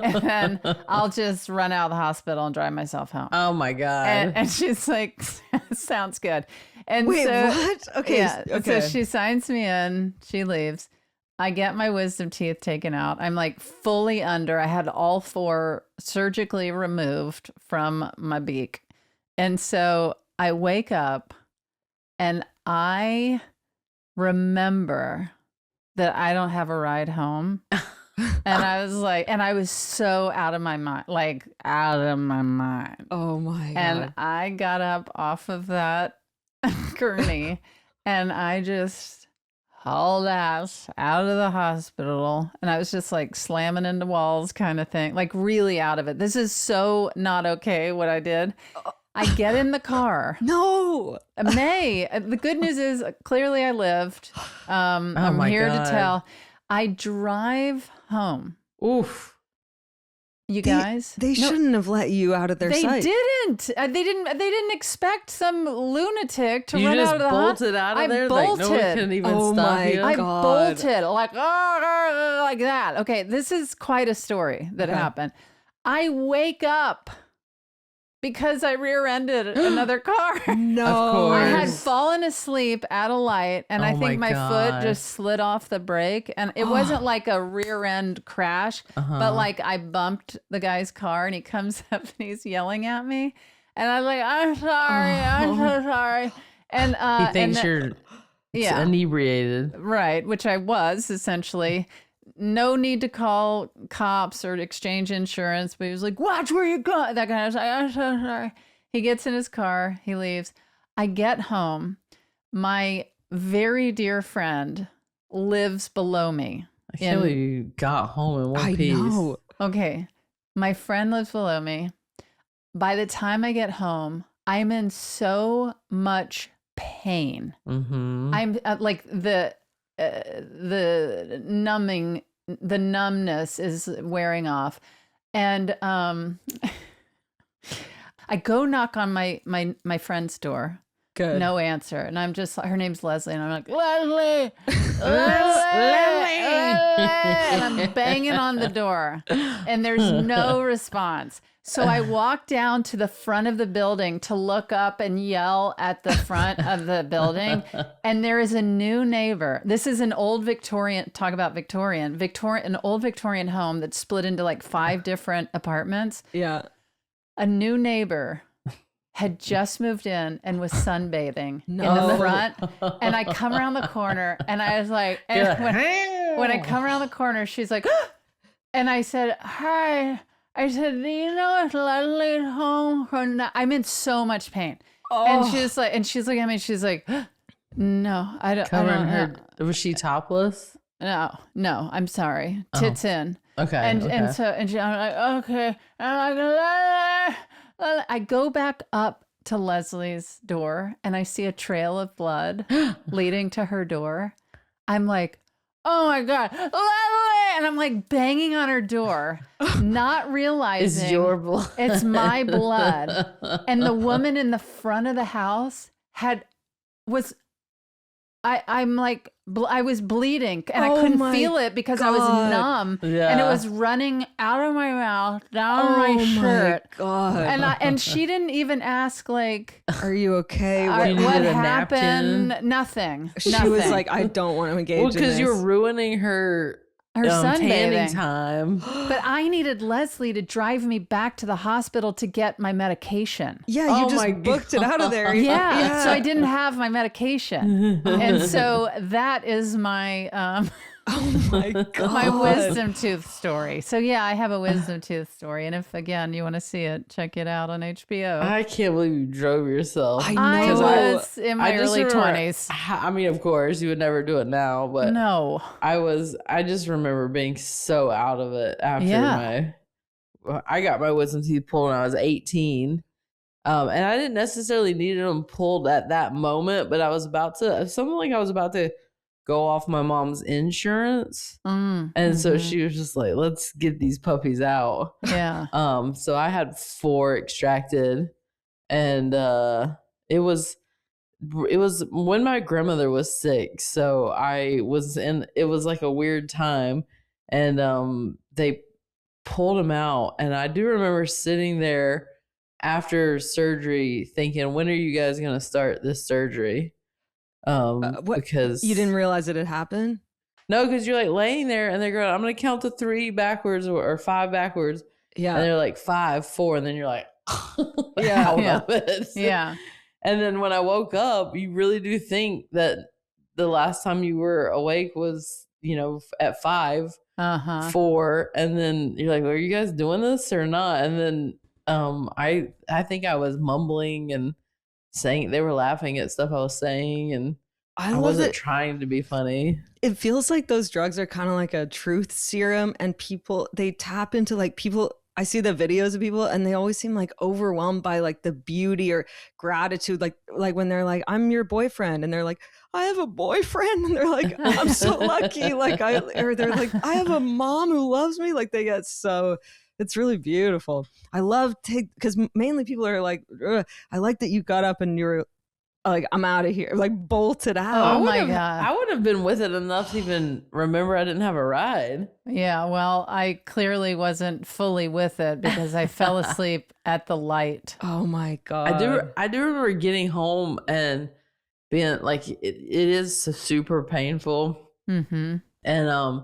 And then I'll just run out of the hospital and drive myself home. Oh, my God. And she's like, sounds good. And Wait, so, what? Okay. yeah, Okay. so she signs me in, she leaves. I get my wisdom teeth taken out. I'm like fully under. I had all 4 surgically removed from my beak. And so I wake up and I remember that I don't have a ride home. And I was like, and I was so out of my mind, like out of my mind. Oh my God. And I got up off of that gurney and I just hauled ass out of the hospital. And I was just like slamming into walls kind of thing, like really out of it. This is so not okay what I did. I get in the car. No. May, the good news is clearly I lived. I'm my here God. to tell. I drive home. Oof. You guys, They No, shouldn't have let you out of their They sight. didn't. They didn't expect some lunatic to You run just out of the bolted out of I there? bolted. Like, no one can even Oh stop my you? I God. bolted like like that. Okay, this is quite a story that Okay. happened. I wake up because I rear-ended another car. No. Of course. I had fallen asleep at a light, and I Oh think my my foot God. just slid off the brake. And it wasn't like a rear end crash, Uh-huh. but like I bumped the guy's car, and he comes up and he's yelling at me. And I was like, I'm sorry, I'm so sorry. And He thinks and you're yeah, inebriated. right, which I was essentially. No need to call cops or exchange insurance, but he was like, watch where you go. That guy was like, I'm so sorry. He gets in his car, he leaves. I get home. My very dear friend lives below me. I can't believe you got home in one I piece. know. Okay. My friend lives below me. By the time I get home, I'm in so much pain. Mm-hmm. I'm like the numbness is wearing off. And I go knock on my friend's door. Good. No answer. And I'm just, her name's Leslie. And I'm like, Leslie, Leslie. And I'm banging on the door. And there's no response. So I walk down to the front of the building to look up and yell at the front of the building. And there is a new neighbor. This is an old Victorian, talk about Victorian, an old Victorian home that's split into like 5 different apartments. Yeah. A new neighbor had just moved in and was sunbathing in No. the front. And I come around the corner and I was like, and when I come around the corner, she's like, and I said, hi. I said, do you know if Leslie's home or not? I'm in so much pain. And she's like, looking at me, she's like, no, I don't Covering know. her. Was she topless? No, I'm sorry. Tits in. Okay. And okay. and she, I'm like, okay. And I'm like, I go back up to Leslie's door and I see a trail of blood leading to her door. I'm like, oh my God, Leslie! And I'm like banging on her door, not realizing It's your blood. it's my blood. And the woman in the front of the house I'm like, I was bleeding and I couldn't feel it because I was numb and it was running out of my mouth, down my shirt. Oh my God. And she didn't even ask like, are you okay? What happened? Nothing. She was like, I don't want to engage in this. Because you're ruining her tanning sunbathing time. But I needed Leslie to drive me back to the hospital to get my medication. Yeah, you just booked it out of there. Yeah, so I didn't have my medication. And so that is my oh my God. my wisdom tooth story. So yeah, I have a wisdom tooth story. And if again you want to see it, check it out on HBO. I can't believe you drove yourself. I was in my early 20s. I mean, of course, you would never do it now, but no. I just remember being so out of it after I got my wisdom teeth pulled when I was 18. And I didn't necessarily need them pulled at that moment, but I was about to go off my mom's insurance. And so she was just like, let's get these puppies out. Yeah. So I had 4 extracted, and it was when my grandmother was sick. So it was like a weird time, and they pulled them out. And I do remember sitting there after surgery thinking, when are you guys going to start this surgery? Because you didn't realize it had happened? No, because you're like laying there and they're going, I'm going to count to 3 backwards or 5 backwards. Yeah. And they're like 5, 4. And then you're like, yeah. Of it. Yeah. And then when I woke up, you really do think that the last time you were awake was, at 5, 4. And then you're like, are you guys doing this or not? And then I think I was mumbling and saying, they were laughing at stuff I was saying, and I wasn't trying to be funny. It feels like those drugs are kind of like a truth serum, and they tap into like people. I see the videos of people and they always seem like overwhelmed by like the beauty or gratitude. Like when they're like, I'm your boyfriend, and they're like, I have a boyfriend, and they're like, I'm so lucky. Or they're like, I have a mom who loves me. Like they get so. It's really beautiful. I love because mainly people are like, I like that you got up and you were like, I'm out of here, like bolted out. Oh my God. I would have been with it enough to even remember I didn't have a ride. Yeah, well, I clearly wasn't fully with it because I fell asleep at the light. Oh my God. I do remember getting home and being like, it is super painful. Mm-hmm. And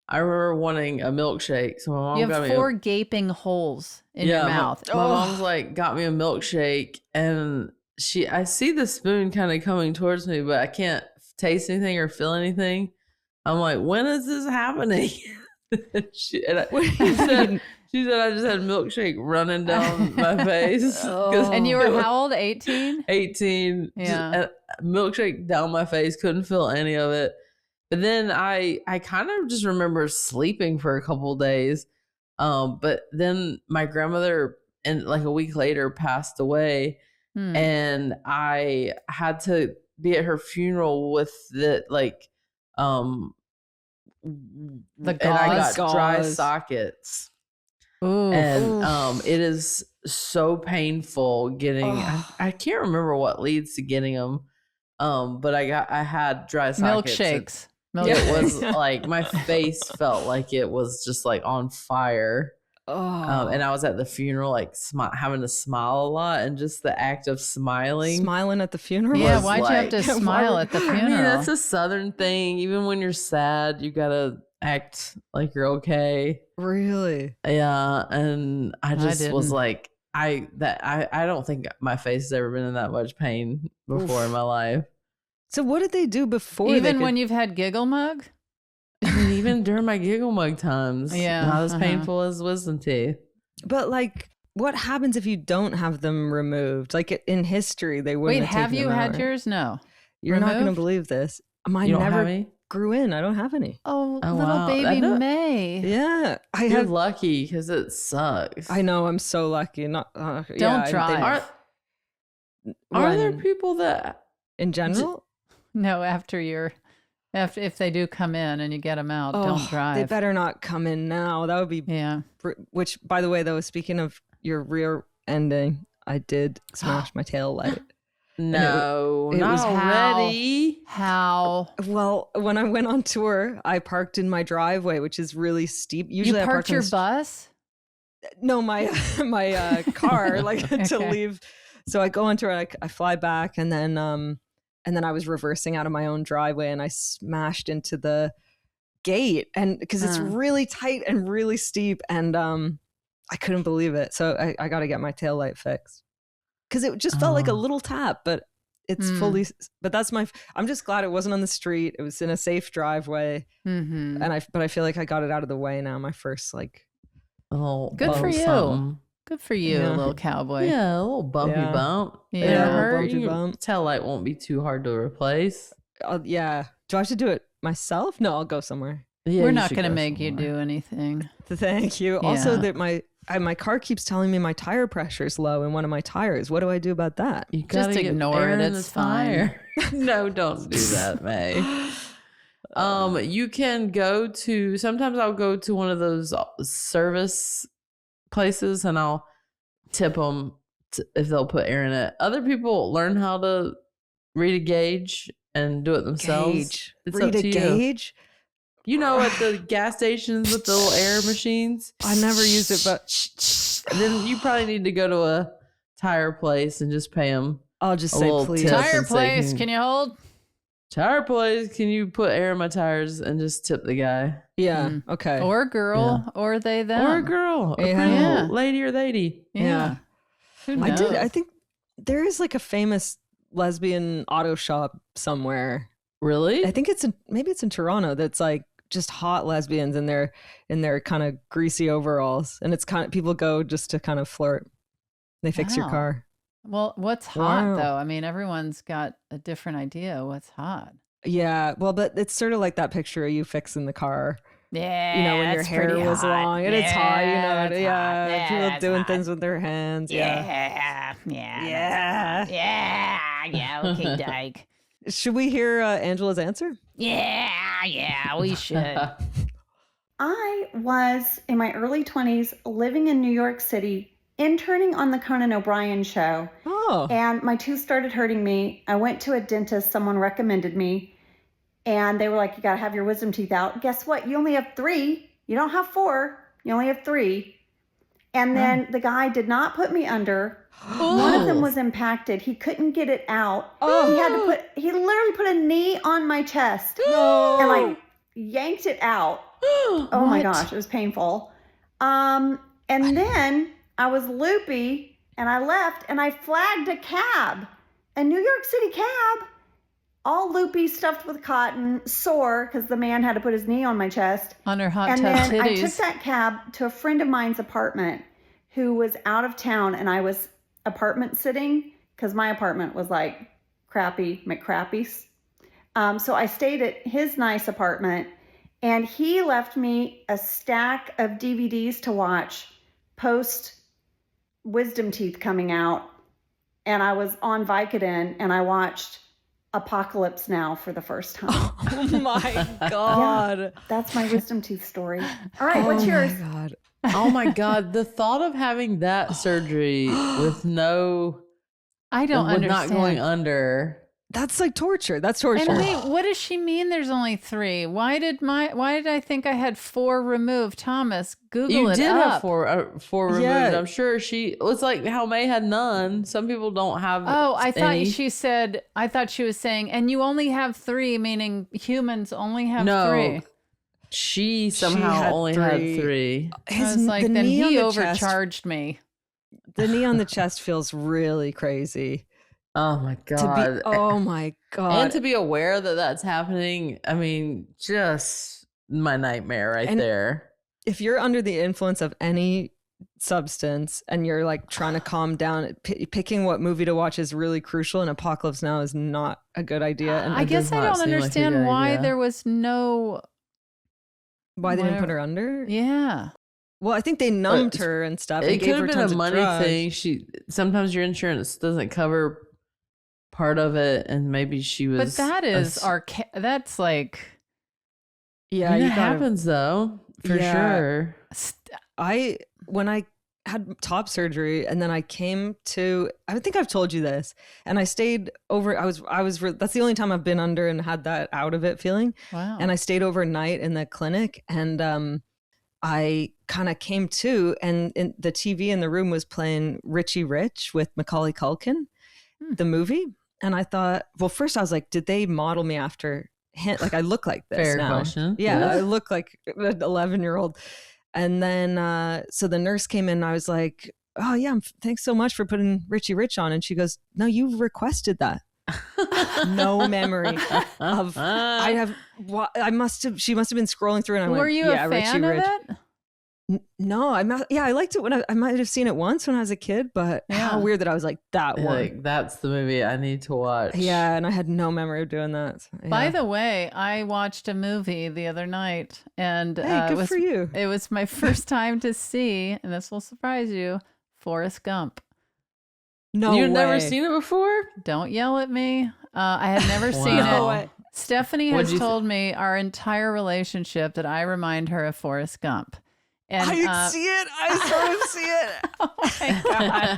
I remember wanting a milkshake. So my mom you got have me 4 gaping holes in your mouth. My mom's like got me a milkshake, and I see the spoon kind of coming towards me, but I can't taste anything or feel anything. I'm like, when is this happening? she said I just had milkshake running down my face. And you were how old? 18? 18. Yeah. Milkshake down my face. Couldn't feel any of it. But then I kind of just remember sleeping for a couple of days. But then my grandmother, and like a week later, passed away. And I had to be at her funeral with the gauze. And I got dry sockets. Ooh. And it is so painful getting. I can't remember what leads to getting them. But I had dry sockets. Milkshakes. It was like my face felt like it was just like on fire. And I was at the funeral, like having to smile a lot, and just the act of smiling at the funeral. Yeah, why'd you have to smile at the funeral? I mean, that's a Southern thing. Even when you're sad, you gotta act like you're okay. Really? Yeah, and I just was like, I don't think my face has ever been in that much pain before in my life. So what did they do before? Even when you've had giggle mug? Even during my giggle mug times, not as painful as wisdom teeth. But like, what happens if you don't have them removed? Like in history, they wouldn't. Wait, have you had yours? No, you're not going to believe this. You don't have any? grew in. I don't have any. Oh, Oh, little wow. baby May. Yeah, You're lucky because it sucks. I know. I'm so lucky. Not Don't drive. Are there people that in general? No, if they do come in and you get them out, don't drive. They better not come in now. That would be Which, by the way, though, speaking of your rear ending, I did smash my tail light. No, it not was already. How? Well, when I went on tour, I parked in my driveway, which is really steep. Usually, You I park parked your bus? No, my car, like to Okay. leave. So I go on tour, I fly back, and then I was reversing out of my own driveway, and I smashed into the gate, and because it's really tight and really steep, and I couldn't believe it. So I got to get my taillight fixed. Because it just felt like a little tap, but it's fully. But I'm just glad it wasn't on the street. It was in a safe driveway, Mm-hmm. but I feel like I got it out of the way now. My first Good for you. Something. Good for you, Yeah. little cowboy. Yeah, a little bumpy bump. Yeah. It'll Yeah, a hurt. bumpy bump. Tail light won't be too hard to replace. Yeah. Do I have to do it myself? No, I'll go somewhere. Yeah, We're you not should going to go make you somewhere. do anything. Thank you. Also, Yeah. that my car keeps telling me my tire pressure is low in one of my tires. What do I do about that? You Just gotta get ignore air it, in it's the tire. No, don't do that, May. You can go to. Sometimes I'll go to one of those service places and I'll tip them if they'll put air in it. Other people learn how to read a gauge and do it themselves. Gauge. It's Read up a to you. gauge? You know, at the gas stations with the little air machines. I never used it, but Then you probably need to go to a tire place and just pay them. I'll just A say little please. tip. Tire and say, place, can you hold? Tire place, can you put air in my tires and just tip the guy? Yeah. Okay. Or girl, or they, them. Or a girl. A Yeah. pretty Yeah. lady or lady. Yeah. Who I did. knows? I think there is like a famous lesbian auto shop somewhere. Really? I think maybe it's in Toronto. That's like just hot lesbians in their kind of greasy overalls, and it's kind of people go just to kind of flirt. They fix your Wow. car. Well, what's hot Wow. though? I mean, everyone's got a different idea of what's hot. Yeah. Well, but it's sort of like that picture of you fixing the car. Yeah, You know, when your hair was long, and it's hot. You know, it's hot. yeah. People it's doing hot. things with their hands. Yeah. Okay, Dyke. Should we hear Angela's answer? Yeah, we should. I was in my early 20s living in New York City, interning on the Conan O'Brien show. Oh. And my tooth started hurting me. I went to a dentist, someone recommended me, and they were like, you got to have your wisdom teeth out. Guess what? You only have 3. You don't have 4. You only have 3. And then the guy did not put me under. One of them was impacted. He couldn't get it out. He literally put a knee on my chest and like yanked it out. Oh my gosh, it was painful. And then I was loopy and I left and I flagged a cab, a New York City cab, all loopy, stuffed with cotton, sore because the man had to put his knee on my chest. On her hot And tub then I took titties. that cab to a friend of mine's apartment who was out of town, and I was apartment sitting because my apartment was like crappy McCrappies. So I stayed at his nice apartment, and he left me a stack of DVDs to watch post wisdom teeth coming out. And I was on Vicodin, and I watched Apocalypse Now for the first time. Oh my God. That's my wisdom tooth story. All right, what's yours? Oh my God. Oh my God. The thought of having that surgery with I don't understand. not going under. That's like torture. That's torture. And wait, what does she mean there's only 3? Why did I think I had 4 removed? Thomas, Google You it did up. have 4 removed. Yeah. I'm sure it's like how May had none. Some people don't have Oh, I thought any. she was saying, and you only have 3, meaning humans only have No. 3. She somehow had only 3. had 3. I was like, the then knee on he the overcharged me. The knee on the chest feels really crazy. Oh my God. Oh my God. And to be aware that that's happening, I mean, just my nightmare right And- there. If you're under the influence of any substance and you're like trying to calm down, picking what movie to watch is really crucial, and Apocalypse Now is not a good idea. And I guess I don't understand why there was no... Why they didn't put her under? Yeah. Well, I think they numbed her and stuff. It could have been a money drugs. thing. Sometimes your insurance doesn't cover part of it, and maybe she was... But that is that's like... Yeah, it happens though, for sure. When I had top surgery and then I came to, I think I've told you this, and I stayed over, that's the only time I've been under and had that out of it feeling. Wow. And I stayed overnight in the clinic, and I kind of came to, and the TV in the room was playing Richie Rich with Macaulay Culkin, the movie. And I thought, well, first I was like, did they model me after him? Like, I look like this Fair now. question. Yeah, I look like an 11-year-old. And then, so the nurse came in and I was like, oh yeah, thanks so much for putting Richie Rich on. And she goes, no, you requested that. No memory of, she must have been scrolling through and I went, were you a fan Richie of Rich. it? No, I liked it when I might have seen it once when I was a kid, but how weird that I was like, that one. Like, that's the movie I need to watch. Yeah, and I had no memory of doing that. So, yeah. By the way, I watched a movie the other night, and hey, good for you. It was my first time to see, and this will surprise you, Forrest Gump. No You've way. never seen it before? Don't yell at me. I had never seen it. Stephanie has told me our entire relationship that I remind her of Forrest Gump. And, I see it. I sort of see it. Oh my God.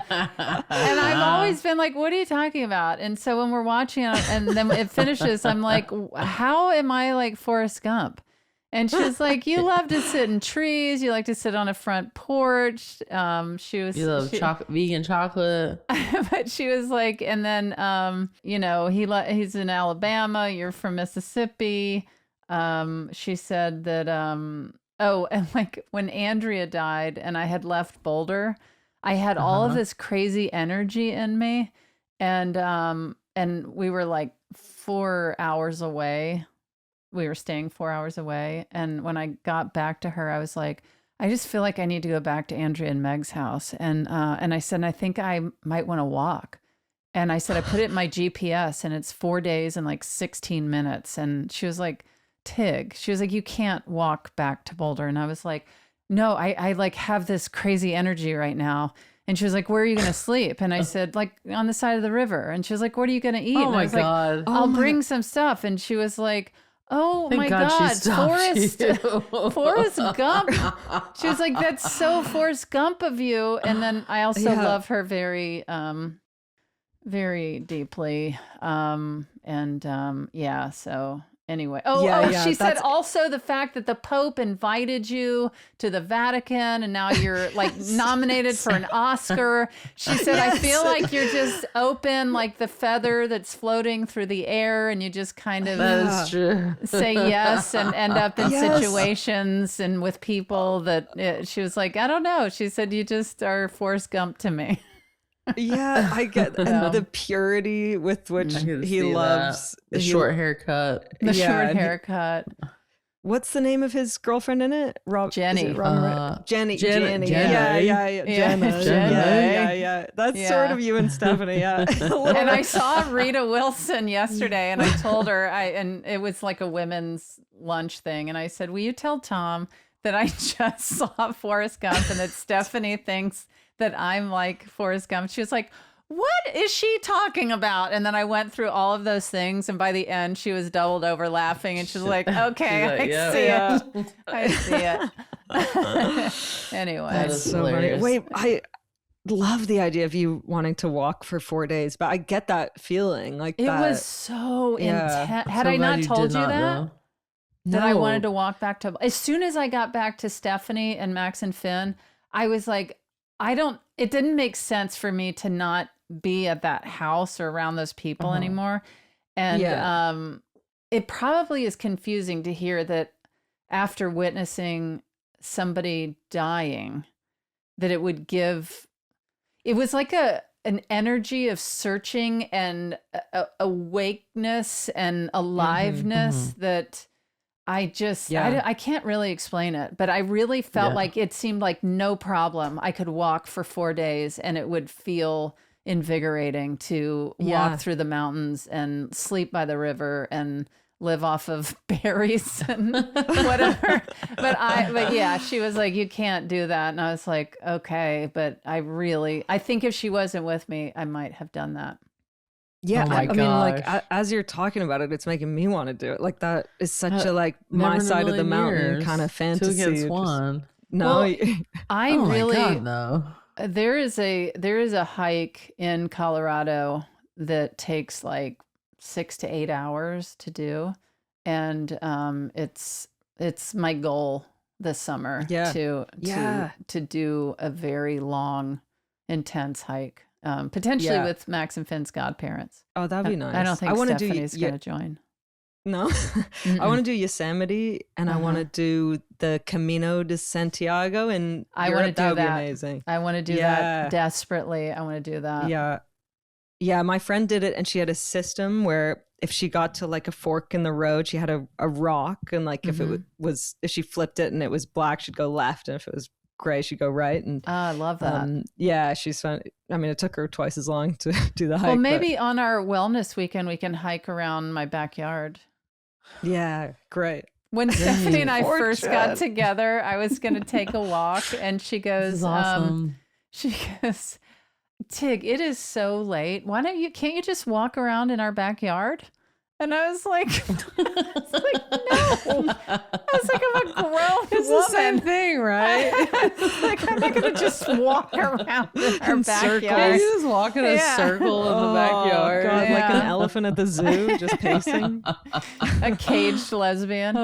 And I've always been like, what are you talking about? And so when we're watching it and then it finishes, I'm like, how am I like Forrest Gump? And she's like, you love to sit in trees. You like to sit on a front porch. You love vegan chocolate. But she was like, and then, he's in Alabama. You're from Mississippi. She said that, and like when Andrea died and I had left Boulder, I had all of this crazy energy in me. And we were like 4 hours away. We were staying 4 hours away. And when I got back to her, I was like, I just feel like I need to go back to Andrea and Meg's house. And I said, I think I might want to walk. And I said, I put it in my GPS and it's 4 days and like 16 minutes. And she was like, Tig, she was like, you can't walk back to Boulder. And I was like, no, I like have this crazy energy right now. And she was like, where are you going to sleep? And I said, like on the side of the river. And she was like, what are you going to eat? Oh and my I was God. like, I'll bring some stuff. And she was like, oh Thank my God God, she stopped Forrest Gump. She was like, that's so Forrest Gump of you. And then I also love her very, very deeply. So anyway. She said also the fact that the Pope invited you to the Vatican and now you're like nominated for an Oscar. She said, I feel like you're just open like the feather that's floating through the air and you just kind of say yes and end up in situations and with people that she was like, I don't know. She said, you just are Forrest Gump to me. Yeah, I get and the purity with which he loves the short haircut. The short haircut. What's the name of his girlfriend in it? Jenny. Jenny. Jenna. Yeah. That's sort of you and Stephanie. Yeah. And I saw Rita Wilson yesterday, and I told her, and it was like a women's lunch thing, and I said, "Will you tell Tom that I just saw Forrest Gump and that Stephanie thinks that I'm like Forrest Gump?" She was like, what is she talking about? And then I went through all of those things. And by the end, she was doubled over laughing. And she was like, okay, I see it. I see it. Anyway. That's so funny. Wait, I love the idea of you wanting to walk for 4 days, but I get that feeling like it was so intense. Had I not told you that? That I wanted to walk back to, as soon as I got back to Stephanie and Max and Finn, I was like, it didn't make sense for me to not be at that house or around those people anymore. And it probably is confusing to hear that after witnessing somebody dying, that it would give, it was like an energy of searching and awakeness and aliveness that I can't really explain it, but I really felt like it seemed like no problem. I could walk for 4 days and it would feel invigorating to walk through the mountains and sleep by the river and live off of berries and whatever. But yeah, she was like, you can't do that. And I was like, okay. But I think if she wasn't with me, I might have done that. Yeah, Oh my I mean, like gosh. as you're talking about it, it's making me want to do it. Like that is such a like Never my in a side of the million mountain years. kind of fantasy. 2 against Just- 1. No, Well, I Oh really my God, no. there is a hike in Colorado that takes like 6 to 8 hours to do, and it's my goal this summer to do a very long, intense hike, potentially with Max and Finn's godparents. oh, that'd be nice. I don't think I want to do Stephanie's going to join. No, I want to do Yosemite and I want to do the Camino de Santiago and I want to do that. Would be that. amazing. I want to do that desperately. I want to do that. Yeah. My friend did it, and she had a system where if she got to like a fork in the road, she had a rock, and like if it was if she flipped it and it was black, she'd go left, and if it was gray, she'd go right. And I love that. yeah, she's fun. I mean, it took her twice as long to do the hike. Well, maybe on our wellness weekend we can hike around my backyard. Yeah, great. When Stephanie and I first got together, I was going to take a walk, and she goes, This is awesome. she goes, Tig, it is so late. Can't you just walk around in our backyard? And I was like, no. I was like, I'm a grown It's woman. the same thing, right? I was like, I'm not going to just walk around in our In backyard. Can you just walk in a Yeah. circle in the backyard? God, like Yeah. an elephant at the zoo, just pacing. A caged lesbian.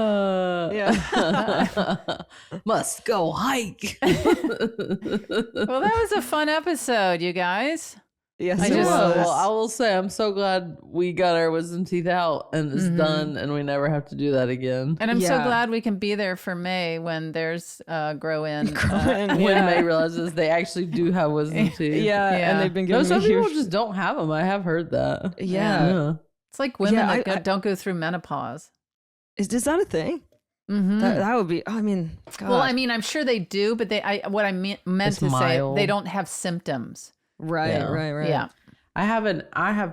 Must go hike. Well, that was a fun episode, you guys. Yes, I it just- was. Well, I will say I'm so glad we got our wisdom teeth out and it's done, and we never have to do that again. And I'm so Yeah. glad we can be there for May when there's grow in. And When May realizes they actually do have wisdom teeth. yeah, Yeah. and they've been No, giving some me people huge. just don't have them. I have heard that. Yeah. It's like women Yeah, that don't go through menopause. Is that a thing? Mm-hmm. That would be. I mean, God. Well, I mean, I'm sure they do, but what I meant It's to mild. say, they don't have symptoms. right. Yeah. I have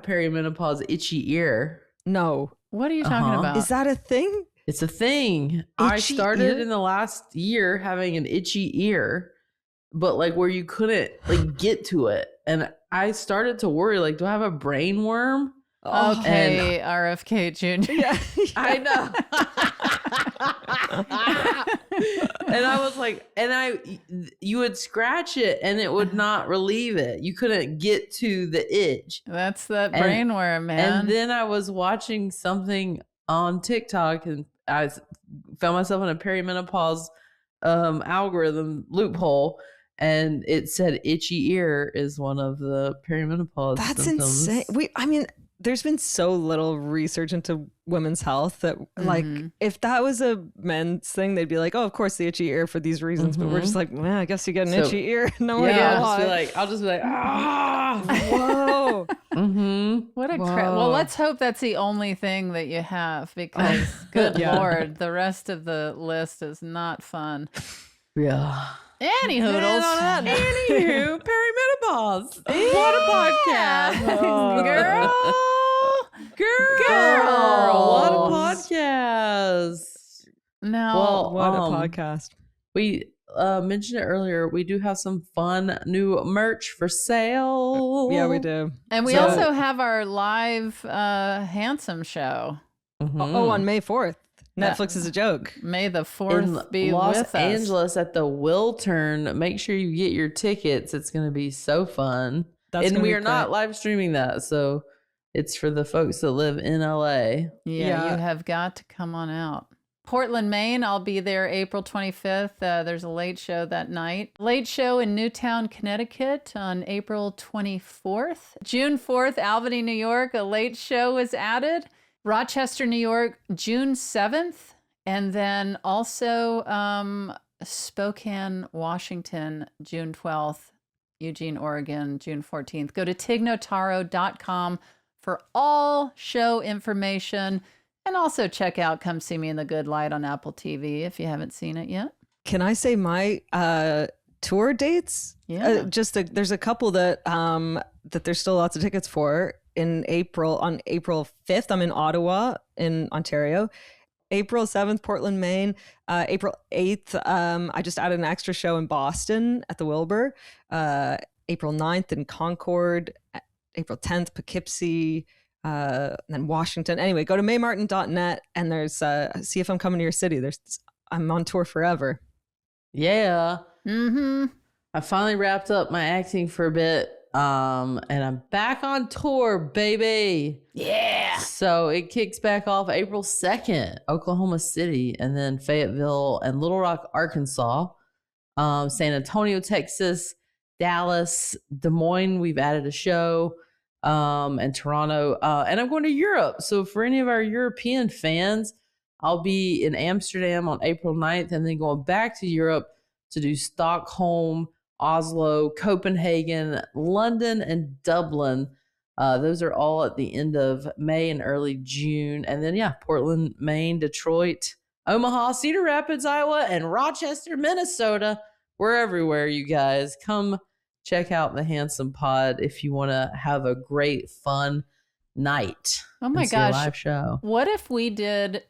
perimenopause itchy ear. No, What are you talking about? is that a thing? It's a thing. I Itchy started ear? in the last year having an itchy ear, but like where you couldn't like get to it. And I started to worry, like, do I have a brain worm? Okay, RFK Jr. Yeah. I know. And I was like, you would scratch it and it would not relieve it. You couldn't get to the itch. That's that And- brain worm, man. And then I was watching something on TikTok and I found myself in a perimenopause algorithm loophole, and it said itchy ear is one of the perimenopause That's symptoms. insane. I mean, there's been so little research into women's health that, like, if that was a men's thing, they'd be like, "Oh, of course, the itchy ear for these reasons." But we're just like, "Man, I guess you get an So- itchy ear." No Yeah, idea I'll just be like, ah. Whoa. What a Whoa. well, let's hope that's the only thing that you have, because good Yeah. Lord, the rest of the list is not fun. Yeah. Any hoodles. Anywho, perimenopause. What a podcast. Girl. What a podcast. No. Well, What a podcast. We mentioned it earlier. We do have some fun new merch for sale. Yeah, we do. and we so- also have our live Handsome show. Mhm. Oh, on May 4th. Netflix is a joke. May the 4th in be Los with us. Angeles at the Wiltern. Make sure you get your tickets. It's going to be so fun. That's And gonna we be are not great. live streaming that, so it's for the folks that live in LA. Yeah, Yeah. you have got to come on out. Portland, Maine, I'll be there April 25th. There's a late show that night. Late show in Newtown, Connecticut on April 24th. June 4th, Albany, New York, a late show was added. Rochester, New York, June 7th. And then also Spokane, Washington, June 12th. Eugene, Oregon, June 14th. Go to tignotaro.com for all show information. And also check out Come See Me in the Good Light on Apple TV if you haven't seen it yet. Can I say my tour dates? Yeah. There's a couple that there's still lots of tickets for in April. On April 5th, I'm in Ottawa in Ontario. April 7th, Portland, Maine. April 8th, I just added an extra show in Boston at the Wilbur. April 9th in Concord. April 10th, Poughkeepsie. And then Washington. Anyway, go to maymartin.net and there's see if I'm coming to your city. I'm on tour forever. Yeah. Mm-hmm. I finally wrapped up my acting for a bit. And I'm back on tour, baby. Yeah. So it kicks back off April 2nd, Oklahoma City, and then Fayetteville and Little Rock, Arkansas, San Antonio, Texas, Dallas, Des Moines. We've added a show, and Toronto, and I'm going to Europe. So for any of our European fans, I'll be in Amsterdam on April 9th and then going back to Europe to do Stockholm, Oslo, Copenhagen, London, and Dublin. Those are all at the end of May and early June. And then, Portland, Maine, Detroit, Omaha, Cedar Rapids, Iowa, and Rochester, Minnesota. We're everywhere, you guys. Come check out the Handsome Pod if you want to have a great, fun night. Oh my gosh. See a live show. What if we did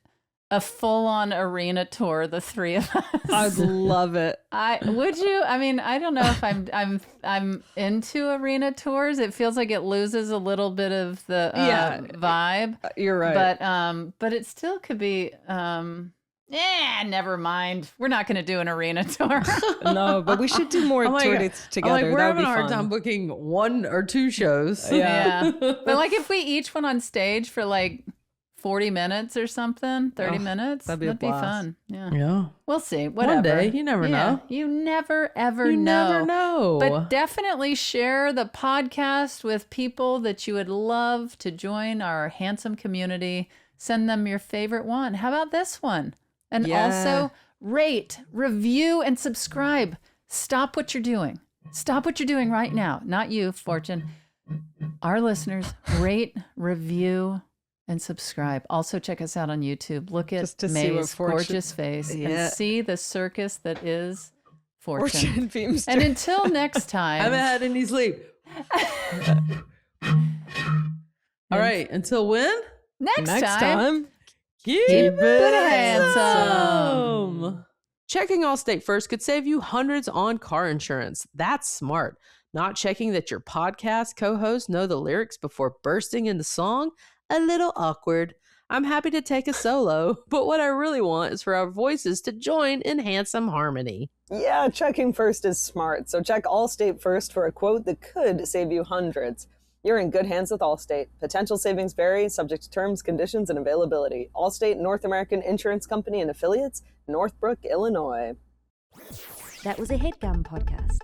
a full-on arena tour, the three of us? I'd love it. Would you? I mean, I don't know if I'm into arena tours. It feels like it loses a little bit of the vibe. You're right. But it still could be. Never mind. We're not going to do an arena tour. No, but we should do more tour dates together. We're That would having be a hard fun. time booking 1 or 2 shows. Yeah. But like if we each went on stage for like 40 minutes or something, 30 minutes, that'd be fun. Yeah. Yeah. We'll see. Whatever. One day, you never know. You never, ever You know. never know. But definitely share the podcast with people that you would love to join our handsome community. Send them your favorite one. How about this one? And also rate, review, and subscribe. Stop what you're doing. Stop what you're doing right now. Not you, Fortune. Our listeners, rate, review, and subscribe. Also check us out on YouTube. Look at May's gorgeous face and see the circus that is Fortune. Feimster. And until next time. I haven't had any sleep. All right. Until when? Next time. Keep it handsome. Checking Allstate first could save you hundreds on car insurance. That's smart. Not checking that your podcast co-hosts know the lyrics before bursting into song? A little awkward. I'm happy to take a solo, but what I really want is for our voices to join in handsome harmony. Yeah, checking first is smart. So check Allstate first for a quote that could save you hundreds. You're in good hands with Allstate. Potential savings vary, subject to terms, conditions, and availability. Allstate North American Insurance Company and Affiliates, Northbrook, Illinois. That was a HeadGum podcast.